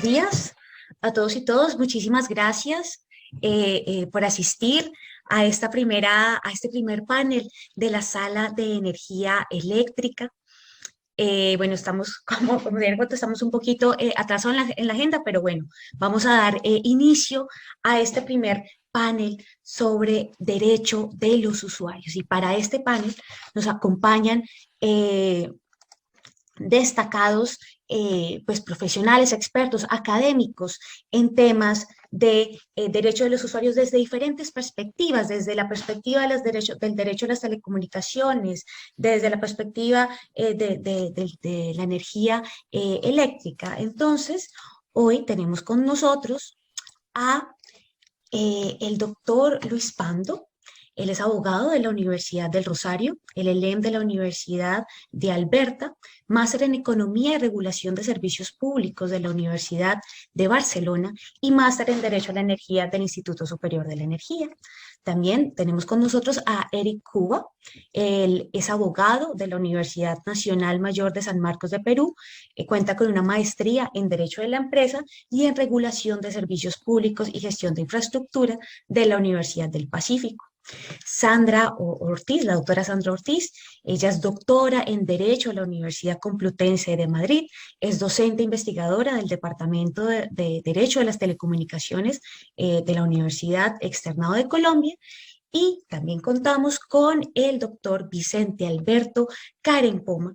días a todos y todas. Muchísimas gracias por asistir a este primer panel de la sala de energía eléctrica. Bueno, estamos, como dieron cuenta, estamos un poquito atrasados en la agenda, pero bueno, vamos a dar inicio a este primer panel sobre derecho de los usuarios. Y para este panel nos acompañan destacados pues profesionales, expertos, académicos en temas de derecho de los usuarios desde diferentes perspectivas, desde la perspectiva de del derecho a las telecomunicaciones, desde la perspectiva de la energía eléctrica. Entonces, hoy tenemos con nosotros a el doctor Luis Pando. Él es abogado de la Universidad del Rosario, el ELEM de la Universidad de Alberta, máster en Economía y Regulación de Servicios Públicos de la Universidad de Barcelona y máster en Derecho a la Energía del Instituto Superior de la Energía. También tenemos con nosotros a Eric Cuba. Él es abogado de la Universidad Nacional Mayor de San Marcos de Perú, cuenta con una maestría en Derecho de la Empresa y en Regulación de Servicios Públicos y Gestión de Infraestructura de la Universidad del Pacífico. Sandra Ortiz, la doctora Sandra Ortiz, ella es doctora en Derecho a la Universidad Complutense de Madrid, es docente investigadora del Departamento de Derecho de las Telecomunicaciones de la Universidad Externado de Colombia. Y también contamos con el doctor Vicente Alberto Karen Poma,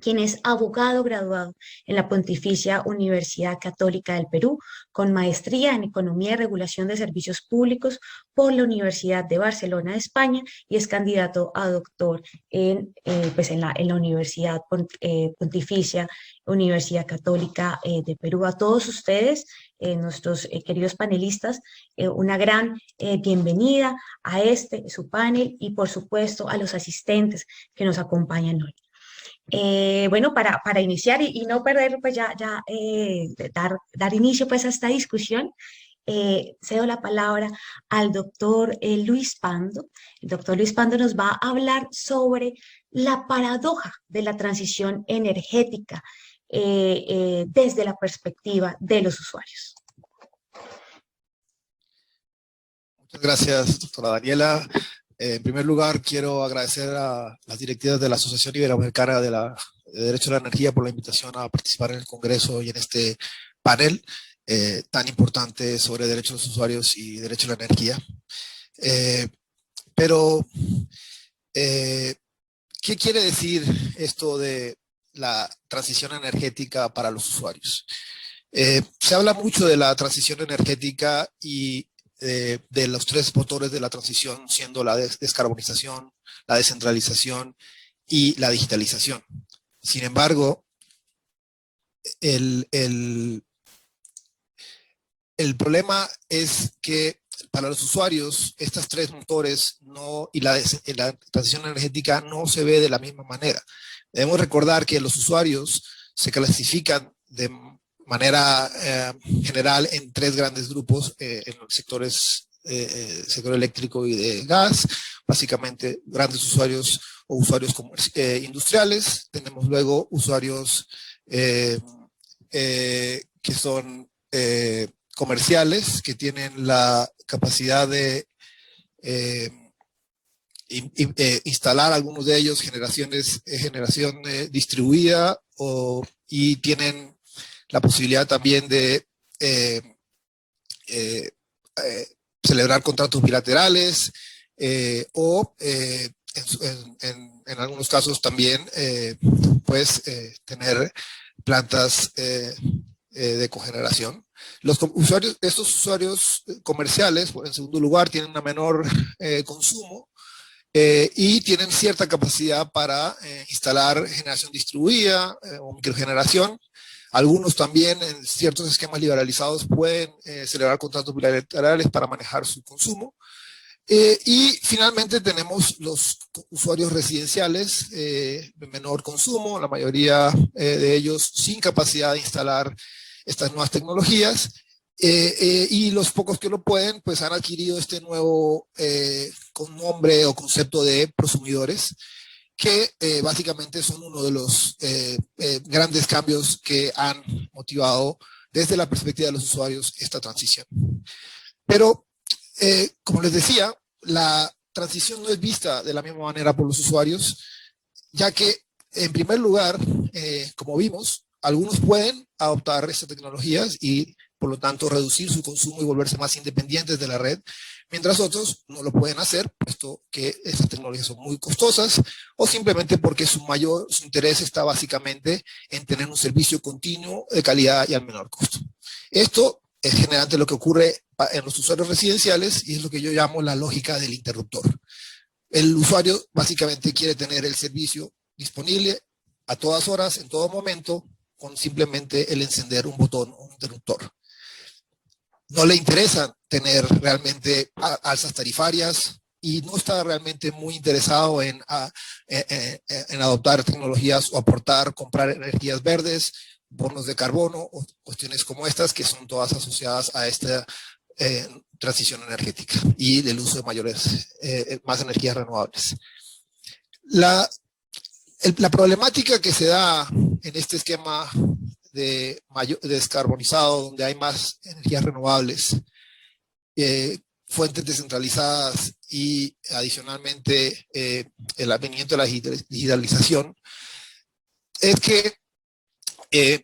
quien es abogado graduado en la Pontificia Universidad Católica del Perú, con maestría en Economía y Regulación de Servicios Públicos por la Universidad de Barcelona de España y es candidato a doctor en la Universidad Pontificia Universidad Católica de Perú. A todos ustedes, nuestros queridos panelistas, una gran bienvenida a su panel y por supuesto a los asistentes que nos acompañan hoy. Bueno, para iniciar y no perder, pues dar inicio pues a esta discusión, cedo la palabra al doctor Luis Pando. El doctor Luis Pando nos va a hablar sobre la paradoja de la transición energética desde la perspectiva de los usuarios. Muchas gracias, doctora Daniela. En primer lugar, quiero agradecer a las directivas de la Asociación Iberoamericana de Derecho a la Energía por la invitación a participar en el Congreso y en este panel tan importante sobre derechos de los usuarios y derecho a la energía. ¿Qué quiere decir esto de la transición energética para los usuarios? Se habla mucho de la transición energética y de los tres motores de la transición, siendo la descarbonización, la descentralización y la digitalización. Sin embargo, el problema es que para los usuarios estos tres motores y la transición energética no se ve de la misma manera. Debemos recordar que los usuarios se clasifican de manera general en tres grandes grupos en los sectores, sector eléctrico y de gas, básicamente grandes usuarios o usuarios industriales. Tenemos luego usuarios que son comerciales, que tienen la capacidad de instalar algunos de ellos generación distribuida y tienen la posibilidad también de celebrar contratos bilaterales o en algunos casos también tener plantas de cogeneración. Estos usuarios comerciales, en segundo lugar, tienen un menor consumo y tienen cierta capacidad para instalar generación distribuida o microgeneración. Algunos también en ciertos esquemas liberalizados pueden celebrar contratos bilaterales para manejar su consumo. Y finalmente tenemos los usuarios residenciales de menor consumo, la mayoría de ellos sin capacidad de instalar estas nuevas tecnologías, y los pocos que lo pueden pues han adquirido este nuevo con nombre o concepto de prosumidores, que básicamente son uno de los grandes cambios que han motivado desde la perspectiva de los usuarios esta transición. Pero, como les decía, la transición no es vista de la misma manera por los usuarios, ya que, en primer lugar, como vimos, algunos pueden adoptar estas tecnologías y, por lo tanto, reducir su consumo y volverse más independientes de la red, mientras otros no lo pueden hacer, puesto que estas tecnologías son muy costosas o simplemente porque su interés está básicamente en tener un servicio continuo de calidad y al menor costo. Esto es generalmente lo que ocurre en los usuarios residenciales y es lo que yo llamo la lógica del interruptor. El usuario básicamente quiere tener el servicio disponible a todas horas, en todo momento, con simplemente el encender un botón o un interruptor. No le interesa tener realmente alzas tarifarias y no está realmente muy interesado en adoptar tecnologías o comprar energías verdes, bonos de carbono o cuestiones como estas que son todas asociadas a esta transición energética y del uso de más energías renovables. La problemática que se da en este esquema de descarbonizado, donde hay más energías renovables, fuentes descentralizadas y adicionalmente el advenimiento de la digitalización, es que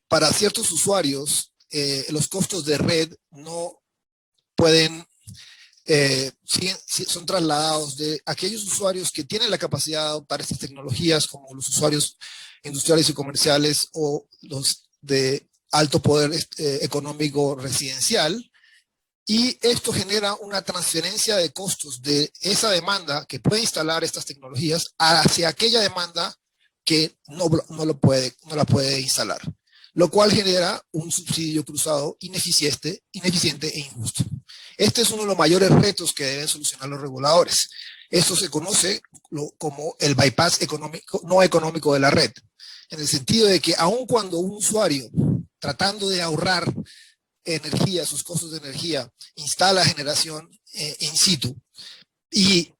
para ciertos usuarios los costos de red no pueden, son trasladados de aquellos usuarios que tienen la capacidad de adoptar estas tecnologías, como los usuarios industriales y comerciales o los de alto poder económico residencial, y esto genera una transferencia de costos de esa demanda que puede instalar estas tecnologías hacia aquella demanda que no la puede instalar, lo cual genera un subsidio cruzado ineficiente e injusto. Este es uno de los mayores retos que deben solucionar los reguladores. Esto se conoce como el bypass no económico de la red, en el sentido de que aun cuando un usuario, tratando de ahorrar energía, sus costos de energía, instala generación in situ y,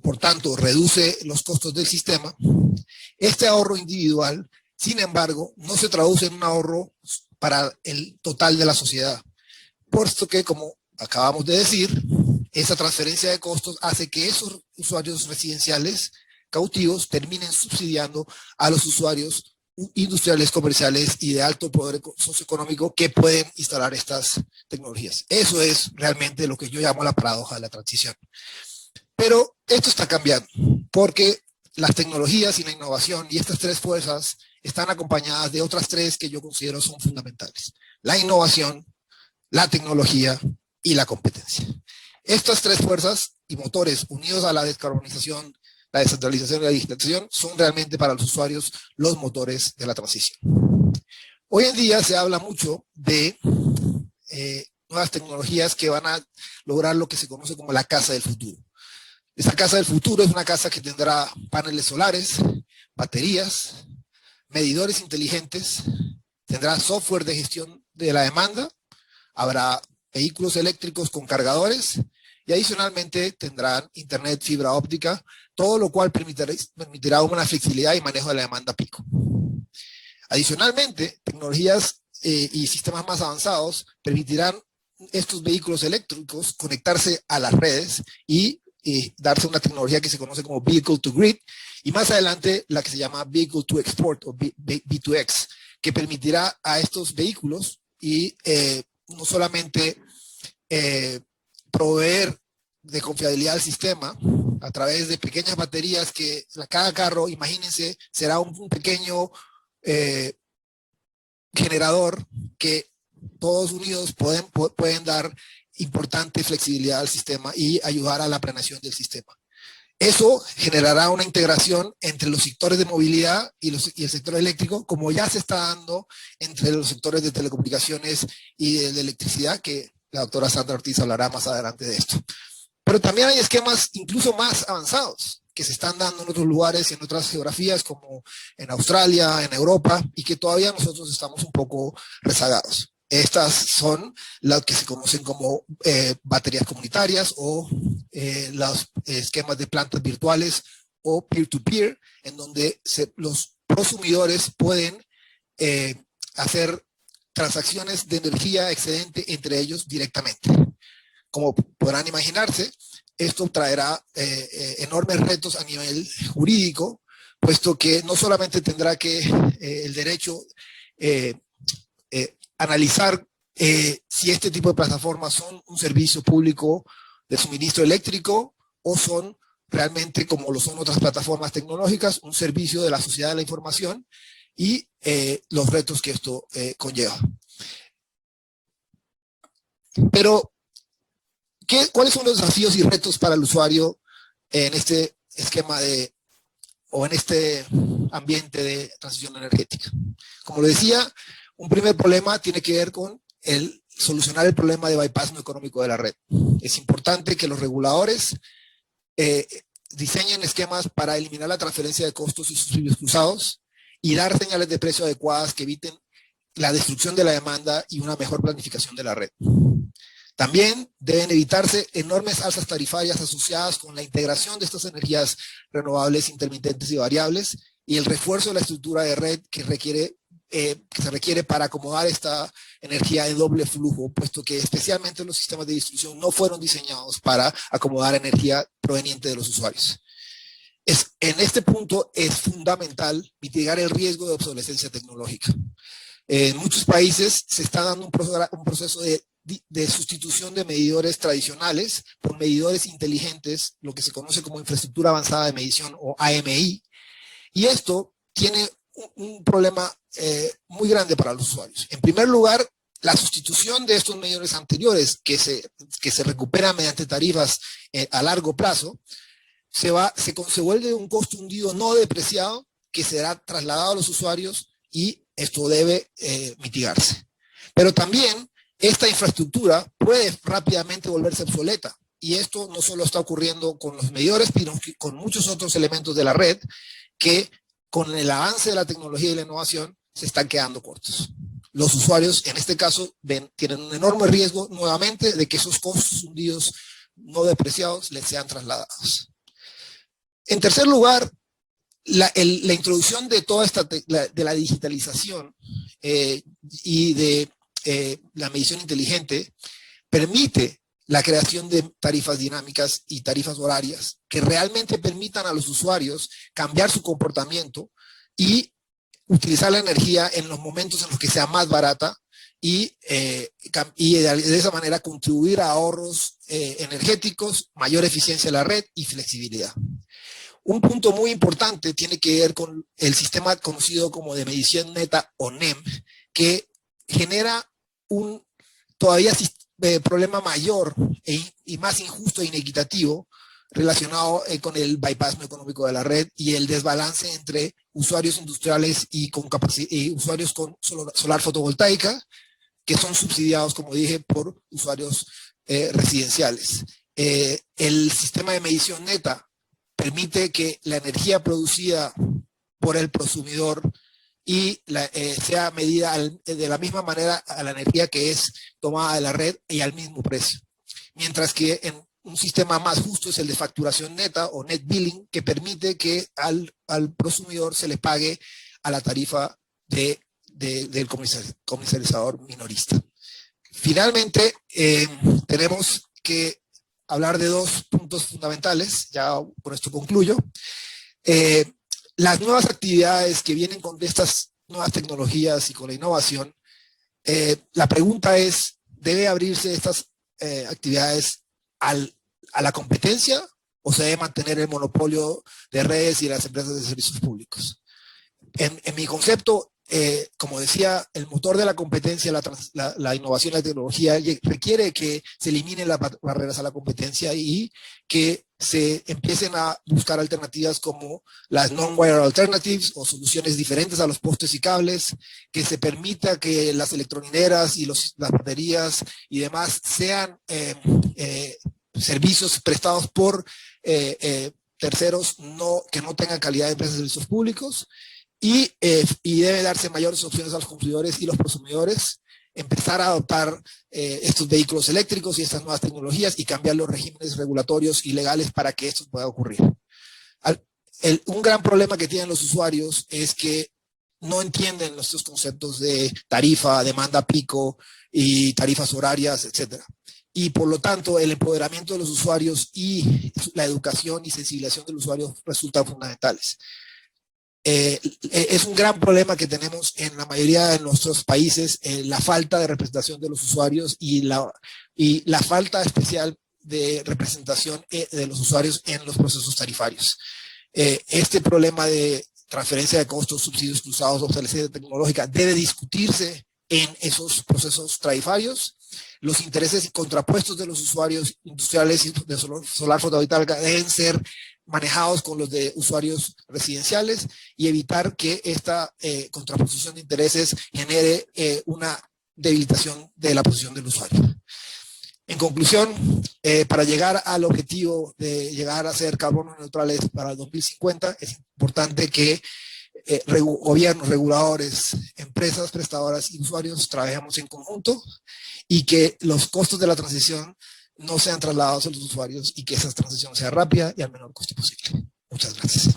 por tanto, reduce los costos del sistema, este ahorro individual, sin embargo, no se traduce en un ahorro para el total de la sociedad, puesto que, como acabamos de decir, esa transferencia de costos hace que esos usuarios residenciales cautivos terminen subsidiando a los usuarios industriales, comerciales y de alto poder socioeconómico que pueden instalar estas tecnologías. Eso es realmente lo que yo llamo la paradoja de la transición. Pero esto está cambiando, porque las tecnologías y la innovación y estas tres fuerzas están acompañadas de otras tres que yo considero son fundamentales: la innovación, la tecnología y la competencia. Estas tres fuerzas y motores unidos a la descarbonización, la descentralización y la digitalización son realmente para los usuarios los motores de la transición. Hoy en día se habla mucho de nuevas tecnologías que van a lograr lo que se conoce como la casa del futuro. Esta casa del futuro es una casa que tendrá paneles solares, baterías, medidores inteligentes, tendrá software de gestión de la demanda, habrá vehículos eléctricos con cargadores y adicionalmente tendrán internet, fibra óptica, todo lo cual permitirá una flexibilidad y manejo de la demanda pico. Adicionalmente, tecnologías y sistemas más avanzados permitirán estos vehículos eléctricos conectarse a las redes y darse una tecnología que se conoce como Vehicle to Grid, y más adelante la que se llama Vehicle to Export o V2X, que permitirá a estos vehículos y no solamente proveer de confiabilidad al sistema a través de pequeñas baterías que cada carro, imagínense, será un pequeño generador que todos unidos pueden dar importante flexibilidad al sistema y ayudar a la planeación del sistema. Eso generará una integración entre los sectores de movilidad y el sector eléctrico, como ya se está dando entre los sectores de telecomunicaciones y de electricidad, que la doctora Sandra Ortiz hablará más adelante de esto. Pero también hay esquemas incluso más avanzados que se están dando en otros lugares y en otras geografías, como en Australia, en Europa, y que todavía nosotros estamos un poco rezagados. Estas son las que se conocen como baterías comunitarias o los esquemas de plantas virtuales o peer-to-peer, en donde los prosumidores pueden hacer transacciones de energía excedente entre ellos directamente. Como podrán imaginarse, esto traerá enormes retos a nivel jurídico, puesto que no solamente tendrá que el derecho analizar si este tipo de plataformas son un servicio público de suministro eléctrico o son realmente, como lo son otras plataformas tecnológicas, un servicio de la sociedad de la información y los retos que esto conlleva. Pero, ¿cuáles son los desafíos y retos para el usuario en este esquema o en este ambiente de transición energética? Como lo decía, un primer problema tiene que ver con solucionar el problema de bypass no económico de la red. Es importante que los reguladores diseñen esquemas para eliminar la transferencia de costos y subsidios cruzados y dar señales de precio adecuadas que eviten la destrucción de la demanda y una mejor planificación de la red. También deben evitarse enormes alzas tarifarias asociadas con la integración de estas energías renovables, intermitentes y variables y el refuerzo de la estructura de red que se requiere para acomodar esta energía de doble flujo, puesto que especialmente los sistemas de distribución no fueron diseñados para acomodar energía proveniente de los usuarios. En este punto es fundamental mitigar el riesgo de obsolescencia tecnológica. En muchos países se está dando un proceso de sustitución de medidores tradicionales por medidores inteligentes, lo que se conoce como infraestructura avanzada de medición o AMI, y esto tiene un problema muy grande para los usuarios. En primer lugar, la sustitución de estos medidores anteriores que se recuperan mediante tarifas a largo plazo se vuelve un costo hundido no depreciado que será trasladado a los usuarios y esto debe mitigarse. Pero también esta infraestructura puede rápidamente volverse obsoleta y esto no solo está ocurriendo con los medidores, sino con muchos otros elementos de la red que con el avance de la tecnología y la innovación se están quedando cortos. Los usuarios, en este caso, tienen un enorme riesgo nuevamente de que esos costos hundidos no depreciados les sean trasladados. En tercer lugar, la introducción de toda de la digitalización y de la medición inteligente permite la creación de tarifas dinámicas y tarifas horarias que realmente permitan a los usuarios cambiar su comportamiento y utilizar la energía en los momentos en los que sea más barata y de esa manera contribuir a ahorros energéticos, mayor eficiencia de la red y flexibilidad. Un punto muy importante tiene que ver con el sistema conocido como de medición neta o NEM, que genera un todavía problema mayor y más injusto e inequitativo relacionado con el bypass no económico de la red y el desbalance entre usuarios industriales y usuarios con solar fotovoltaica, que son subsidiados, como dije, por usuarios residenciales. El sistema de medición neta permite que la energía producida por el consumidor sea medida de la misma manera a la energía que es tomada de la red y al mismo precio. Mientras que en un sistema más justo es el de facturación neta o net billing, que permite que al consumidor se le pague a la tarifa del comercializador minorista. Finalmente, tenemos que hablar de dos puntos fundamentales, ya con esto concluyo. Las nuevas actividades que vienen con estas nuevas tecnologías y con la innovación, la pregunta es, ¿debe abrirse estas actividades a la competencia o se debe mantener el monopolio de redes y las empresas de servicios públicos? En mi concepto, como decía, el motor de la competencia, la innovación y la tecnología requiere que se eliminen las barreras a la competencia y que se empiecen a buscar alternativas como las non-wire alternatives o soluciones diferentes a los postes y cables, que se permita que las electrolineras y las baterías y demás sean servicios prestados por terceros que no tengan calidad de empresas de servicios públicos. Y debe darse mayores opciones a los consumidores y los prosumidores, empezar a adoptar estos vehículos eléctricos y estas nuevas tecnologías y cambiar los regímenes regulatorios y legales para que esto pueda ocurrir. Un gran problema que tienen los usuarios es que no entienden estos conceptos de tarifa, demanda pico y tarifas horarias, etcétera. Y por lo tanto, el empoderamiento de los usuarios y la educación y sensibilización del usuario resultan fundamentales. Es un gran problema que tenemos en la mayoría de nuestros países, la falta de representación de los usuarios y la falta especial de representación de los usuarios en los procesos tarifarios. Este problema de transferencia de costos, subsidios cruzados, obsolescencia tecnológica debe discutirse en esos procesos tarifarios. Los intereses contrapuestos de los usuarios industriales de solar fotovoltaica deben ser manejados con los de usuarios residenciales y evitar que esta contraposición de intereses genere una debilitación de la posición del usuario. En conclusión, para llegar al objetivo de llegar a ser carbono neutrales para el 2050, es importante que gobiernos, reguladores, empresas prestadoras y usuarios trabajemos en conjunto y que los costos de la transición no sean trasladados a los usuarios y que esa transición sea rápida y al menor costo posible. Muchas gracias.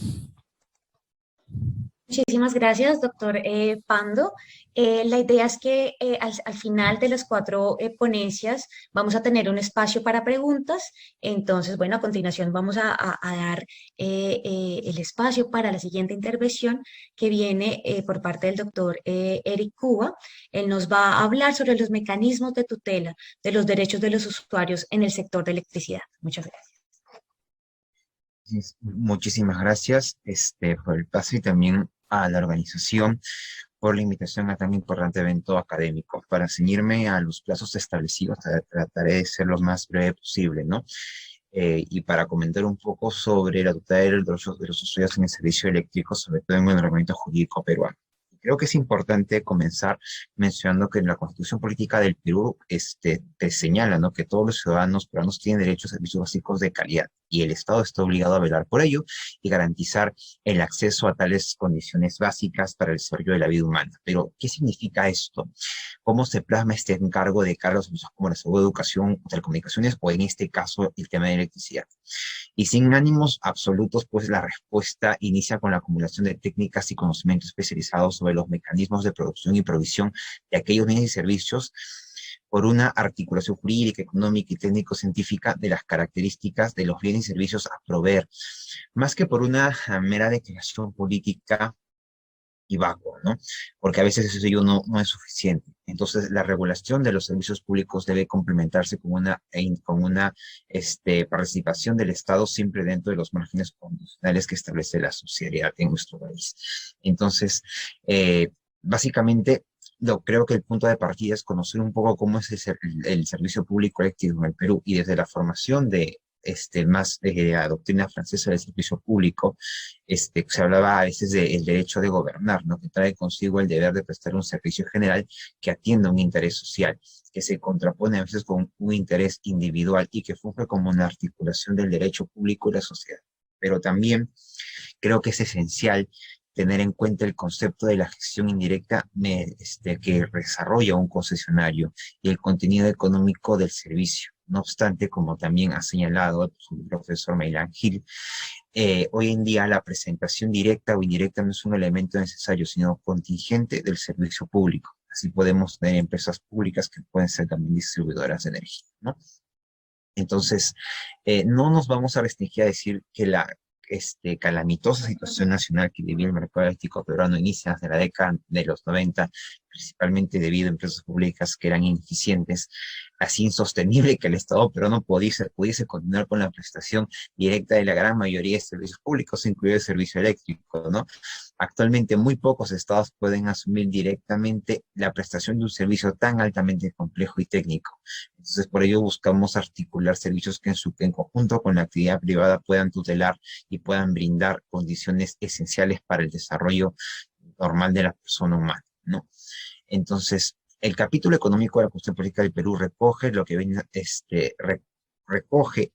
Muchísimas gracias, doctor Pando. La idea es que al final de las cuatro ponencias vamos a tener un espacio para preguntas. Entonces, bueno, a continuación vamos a dar el espacio para la siguiente intervención que viene por parte del doctor Eric Cuba. Él nos va a hablar sobre los mecanismos de tutela de los derechos de los usuarios en el sector de electricidad. Muchas gracias. Muchísimas gracias por el paso y también a la organización por la invitación a tan importante evento académico. Para ceñirme a los plazos establecidos, trataré de ser lo más breve posible, ¿no? Y para comentar un poco sobre la tutela de los usuarios en el servicio eléctrico, sobre todo en el ordenamiento jurídico peruano. Creo que es importante comenzar mencionando que en la Constitución Política del Perú te señala, ¿no?, que todos los ciudadanos peruanos tienen derecho a servicios básicos de calidad y el Estado está obligado a velar por ello y garantizar el acceso a tales condiciones básicas para el desarrollo de la vida humana. Pero, ¿qué significa esto? ¿Cómo se plasma este encargo de cara a los servicios como la salud, educación, telecomunicaciones o en este caso el tema de electricidad? Y sin ánimos absolutos, pues la respuesta inicia con la acumulación de técnicas y conocimientos especializados sobre los mecanismos de producción y provisión de aquellos bienes y servicios por una articulación jurídica, económica y técnico-científica de las características de los bienes y servicios a proveer, más que por una mera declaración política y vacua, ¿no? Porque a veces eso no es suficiente. Entonces, la regulación de los servicios públicos debe complementarse con una participación del Estado siempre dentro de los márgenes constitucionales que establece la sociedad en nuestro país. Entonces, básicamente, creo que el punto de partida es conocer un poco cómo es el servicio público eléctrico en el Perú y desde la formación de la doctrina francesa del servicio público, se hablaba a veces del derecho de gobernar, ¿no?, que trae consigo el deber de prestar un servicio general que atienda un interés social, que se contrapone a veces con un interés individual y que funge como una articulación del derecho público y la sociedad. Pero también creo que es esencial tener en cuenta el concepto de la gestión indirecta que desarrolla un concesionario y el contenido económico del servicio. No obstante, como también ha señalado el profesor Meilán Gil, hoy en día la presentación directa o indirecta no es un elemento necesario, sino contingente del servicio público. Así podemos tener empresas públicas que pueden ser también distribuidoras de energía, ¿no? Entonces, no nos vamos a restringir a decir que la calamitosa situación nacional que vivía el mercado eléctrico peruano inicia desde la década de los 90, principalmente debido a empresas públicas que eran ineficientes, así insostenible que el Estado peruano pudiese continuar con la prestación directa de la gran mayoría de servicios públicos, incluido el servicio eléctrico, ¿no? Actualmente muy pocos estados pueden asumir directamente la prestación de un servicio tan altamente complejo y técnico. Entonces, por ello buscamos articular servicios que en conjunto con la actividad privada puedan tutelar y puedan brindar condiciones esenciales para el desarrollo normal de la persona humana, ¿no? Entonces, el capítulo económico de la Constitución Política del Perú recoge lo que viene, recoge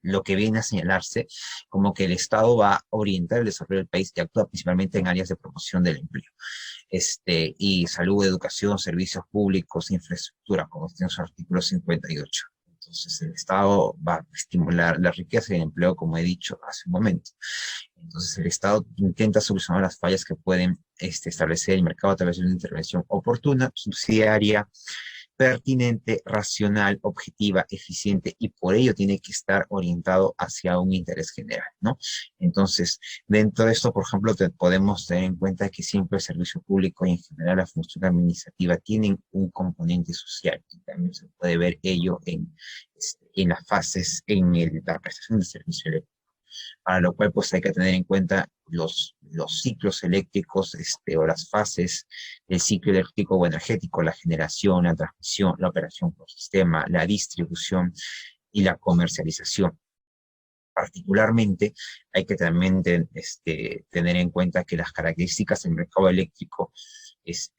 lo que viene a señalarse como que el Estado va a orientar el desarrollo del país y actúa principalmente en áreas de promoción del empleo, y salud, educación, servicios públicos, infraestructura, como está en su artículo 58. Entonces el Estado va a estimular la riqueza y el empleo, como he dicho hace un momento. Entonces el Estado intenta solucionar las fallas que pueden establecer el mercado a través de una intervención oportuna, subsidiaria, pertinente, racional, objetiva, eficiente, y por ello tiene que estar orientado hacia un interés general, ¿no? Entonces, dentro de esto, por ejemplo, podemos tener en cuenta que siempre el servicio público y en general la función administrativa tienen un componente social, y también se puede ver ello en las fases, la prestación de servicio eléctrico, para lo cual pues hay que tener en cuenta los ciclos eléctricos o las fases del ciclo eléctrico o energético, la generación, la transmisión, la operación por sistema, la distribución y la comercialización. Particularmente hay que también tener en cuenta que las características del mercado eléctrico es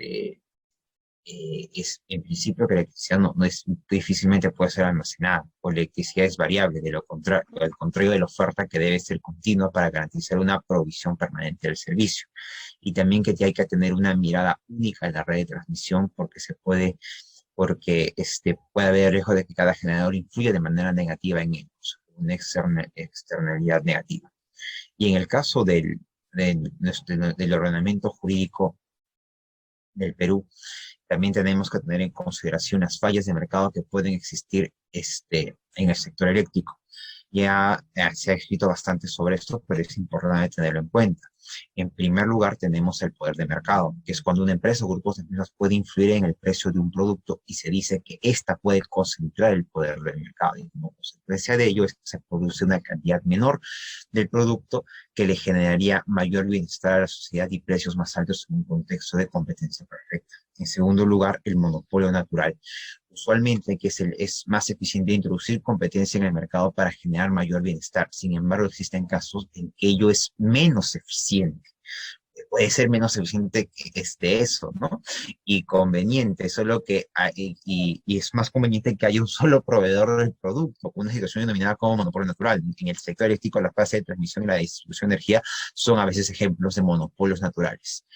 en principio que la electricidad no es, difícilmente puede ser almacenada, o la electricidad es variable, de lo contrario, al contrario de la oferta que debe ser continua para garantizar una provisión permanente del servicio. Y también que hay que tener una mirada única en la red de transmisión porque puede haber riesgo de que cada generador influya de manera negativa en ellos, una externalidad negativa. Y en el caso del ordenamiento jurídico del Perú, también tenemos que tener en consideración las fallas de mercado que pueden existir en el sector eléctrico. Ya se ha escrito bastante sobre esto, pero es importante tenerlo en cuenta. En primer lugar, tenemos el poder de mercado, que es cuando una empresa o grupos de empresas puede influir en el precio de un producto y se dice que ésta puede concentrar el poder del mercado. Y como consecuencia de ello, es que se produce una cantidad menor del producto que le generaría mayor bienestar a la sociedad y precios más altos en un contexto de competencia perfecta. En segundo lugar, el monopolio natural. Usualmente que es más eficiente introducir competencia en el mercado para generar mayor bienestar. Sin embargo, existen casos en que ello es menos eficiente. Puede ser menos eficiente que eso, ¿no? Y conveniente, solo que y es más conveniente que haya un solo proveedor del producto, una situación denominada como monopolio natural. En el sector eléctrico, la fase de transmisión y la distribución de energía son a veces ejemplos de monopolios naturales.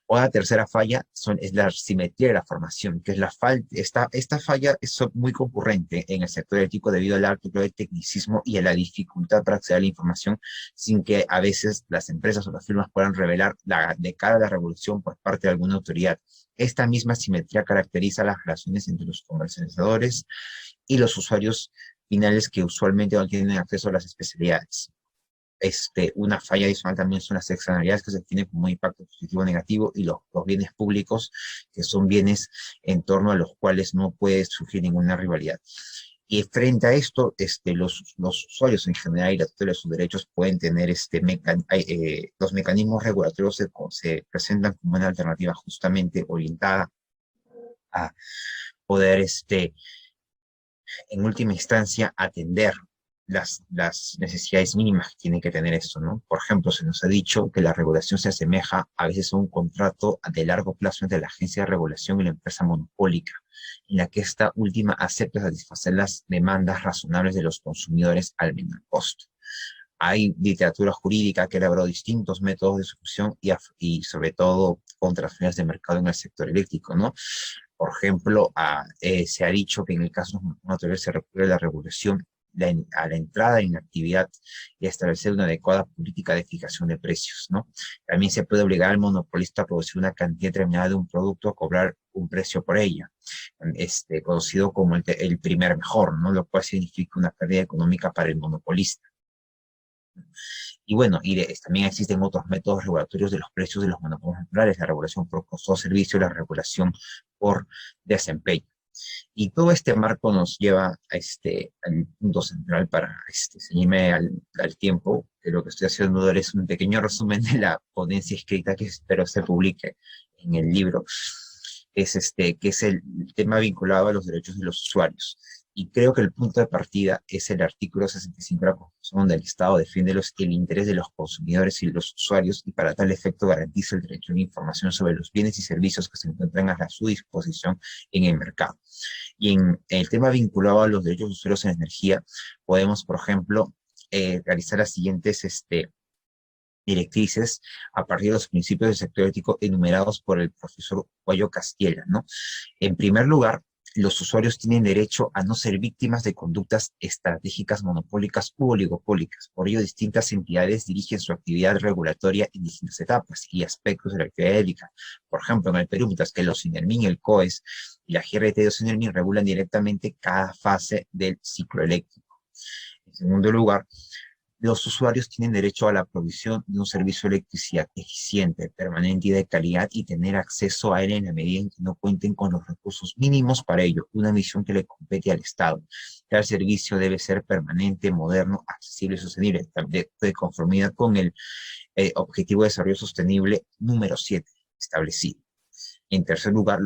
O la tercera falla es la simetría de la formación, que es esta falla es muy concurrente en el sector eléctrico debido al alto grado de tecnicismo y a la dificultad para acceder a la información sin que a veces las empresas o las firmas puedan revelar de cara a la revolución por parte de alguna autoridad. Esta misma simetría caracteriza las relaciones entre los comercializadores y los usuarios finales que usualmente no tienen acceso a las especialidades. Una falla adicional también son las externalidades que se definen como impacto positivo o negativo y los bienes públicos, que son bienes en torno a los cuales no puede surgir ninguna rivalidad. Y frente a esto, los usuarios en general y la tutela de sus derechos pueden tener los mecanismos regulatorios se presentan como una alternativa justamente orientada a poder, en última instancia, atender las necesidades mínimas que tiene que tener esto, ¿no? Por ejemplo, se nos ha dicho que la regulación se asemeja a veces a un contrato de largo plazo entre la agencia de regulación y la empresa monopólica, en la que esta última acepta satisfacer las demandas razonables de los consumidores al menor costo. Hay literatura jurídica que elaboró distintos métodos de solución y sobre todo contrataciones de mercado en el sector eléctrico, ¿no? Por ejemplo, se ha dicho que en el caso de los se recurre a la regulación a la entrada en actividad y a establecer una adecuada política de fijación de precios, ¿no? También se puede obligar al monopolista a producir una cantidad determinada de un producto a cobrar un precio por ella, conocido como el primer mejor, ¿no? Lo cual significa una pérdida económica para el monopolista. Y bueno, también existen otros métodos regulatorios de los precios de los monopolios naturales, la regulación por costo de servicio, la regulación por desempeño. Y todo este marco nos lleva al punto central para ceñirme al tiempo, que lo que estoy haciendo es un pequeño resumen de la ponencia escrita que espero se publique en el libro, que es el tema vinculado a los derechos de los usuarios. Y creo que el punto de partida es el artículo 65 de la Constitución, donde el Estado defiende el interés de los consumidores y los usuarios y para tal efecto garantiza el derecho a la información sobre los bienes y servicios que se encuentran a su disposición en el mercado. Y en el tema vinculado a los derechos de los usuarios en energía, podemos, por ejemplo, realizar las siguientes directrices a partir de los principios del sector ético enumerados por el profesor Guayo Castiela, ¿no? En primer lugar, los usuarios tienen derecho a no ser víctimas de conductas estratégicas monopólicas u oligopólicas. Por ello, distintas entidades dirigen su actividad regulatoria en distintas etapas y aspectos de la actividad eléctrica. Por ejemplo, en el Perú, mientras que los SINERMIN, el COES y la GRT de SINERMIN regulan directamente cada fase del ciclo eléctrico. En segundo lugar, los usuarios tienen derecho a la provisión de un servicio de electricidad eficiente, permanente y de calidad y tener acceso a él en la medida en que no cuenten con los recursos mínimos para ello, una misión que le compete al Estado. Tal servicio debe ser permanente, moderno, accesible y sostenible, de conformidad con el Objetivo de Desarrollo Sostenible número 7 establecido. En tercer lugar,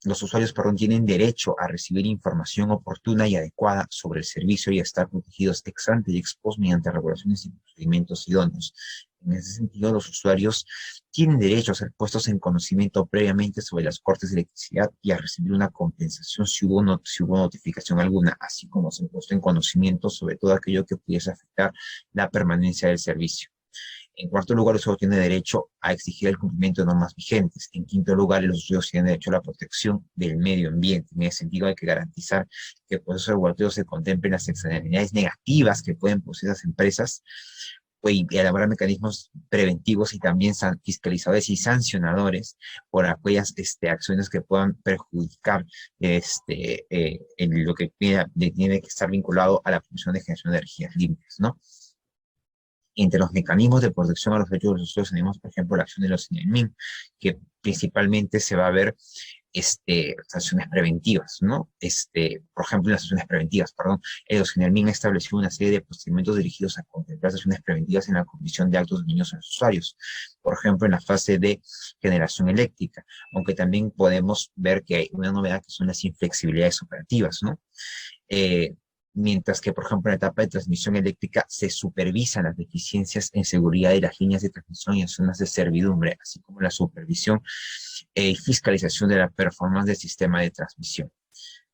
los usuarios, perdón, tienen derecho a recibir información oportuna y adecuada sobre el servicio y a estar protegidos ex ante y ex post mediante regulaciones y procedimientos idóneos. En ese sentido, los usuarios tienen derecho a ser puestos en conocimiento previamente sobre las cortes de electricidad y a recibir una compensación si hubo notificación alguna, así como ser puesto en conocimiento sobre todo aquello que pudiese afectar la permanencia del servicio. En cuarto lugar, el usuario tiene derecho a exigir el cumplimiento de normas vigentes. En quinto lugar, los usuarios tienen derecho a la protección del medio ambiente. En ese sentido, hay que garantizar que el proceso regulatorio se contemplen las externalidades negativas que pueden producir las empresas y elaborar mecanismos preventivos y también fiscalizadores y sancionadores por aquellas acciones que puedan perjudicar en lo que tiene que estar vinculado a la producción de generación de energías limpias, ¿no? Entre los mecanismos de protección a los derechos de los usuarios tenemos, por ejemplo, la acción de los SINERMIN, que principalmente se va a ver sanciones preventivas, ¿no? Por ejemplo, las sanciones preventivas, perdón, el SINERMIN ha establecido una serie de procedimientos dirigidos a contemplar sanciones preventivas en la comisión de actos dañosos a los usuarios, por ejemplo, en la fase de generación eléctrica, aunque también podemos ver que hay una novedad que son las inflexibilidades operativas, ¿no? Mientras que, por ejemplo, en la etapa de transmisión eléctrica se supervisan las deficiencias en seguridad de las líneas de transmisión y en zonas de servidumbre, así como la supervisión y fiscalización de la performance del sistema de transmisión.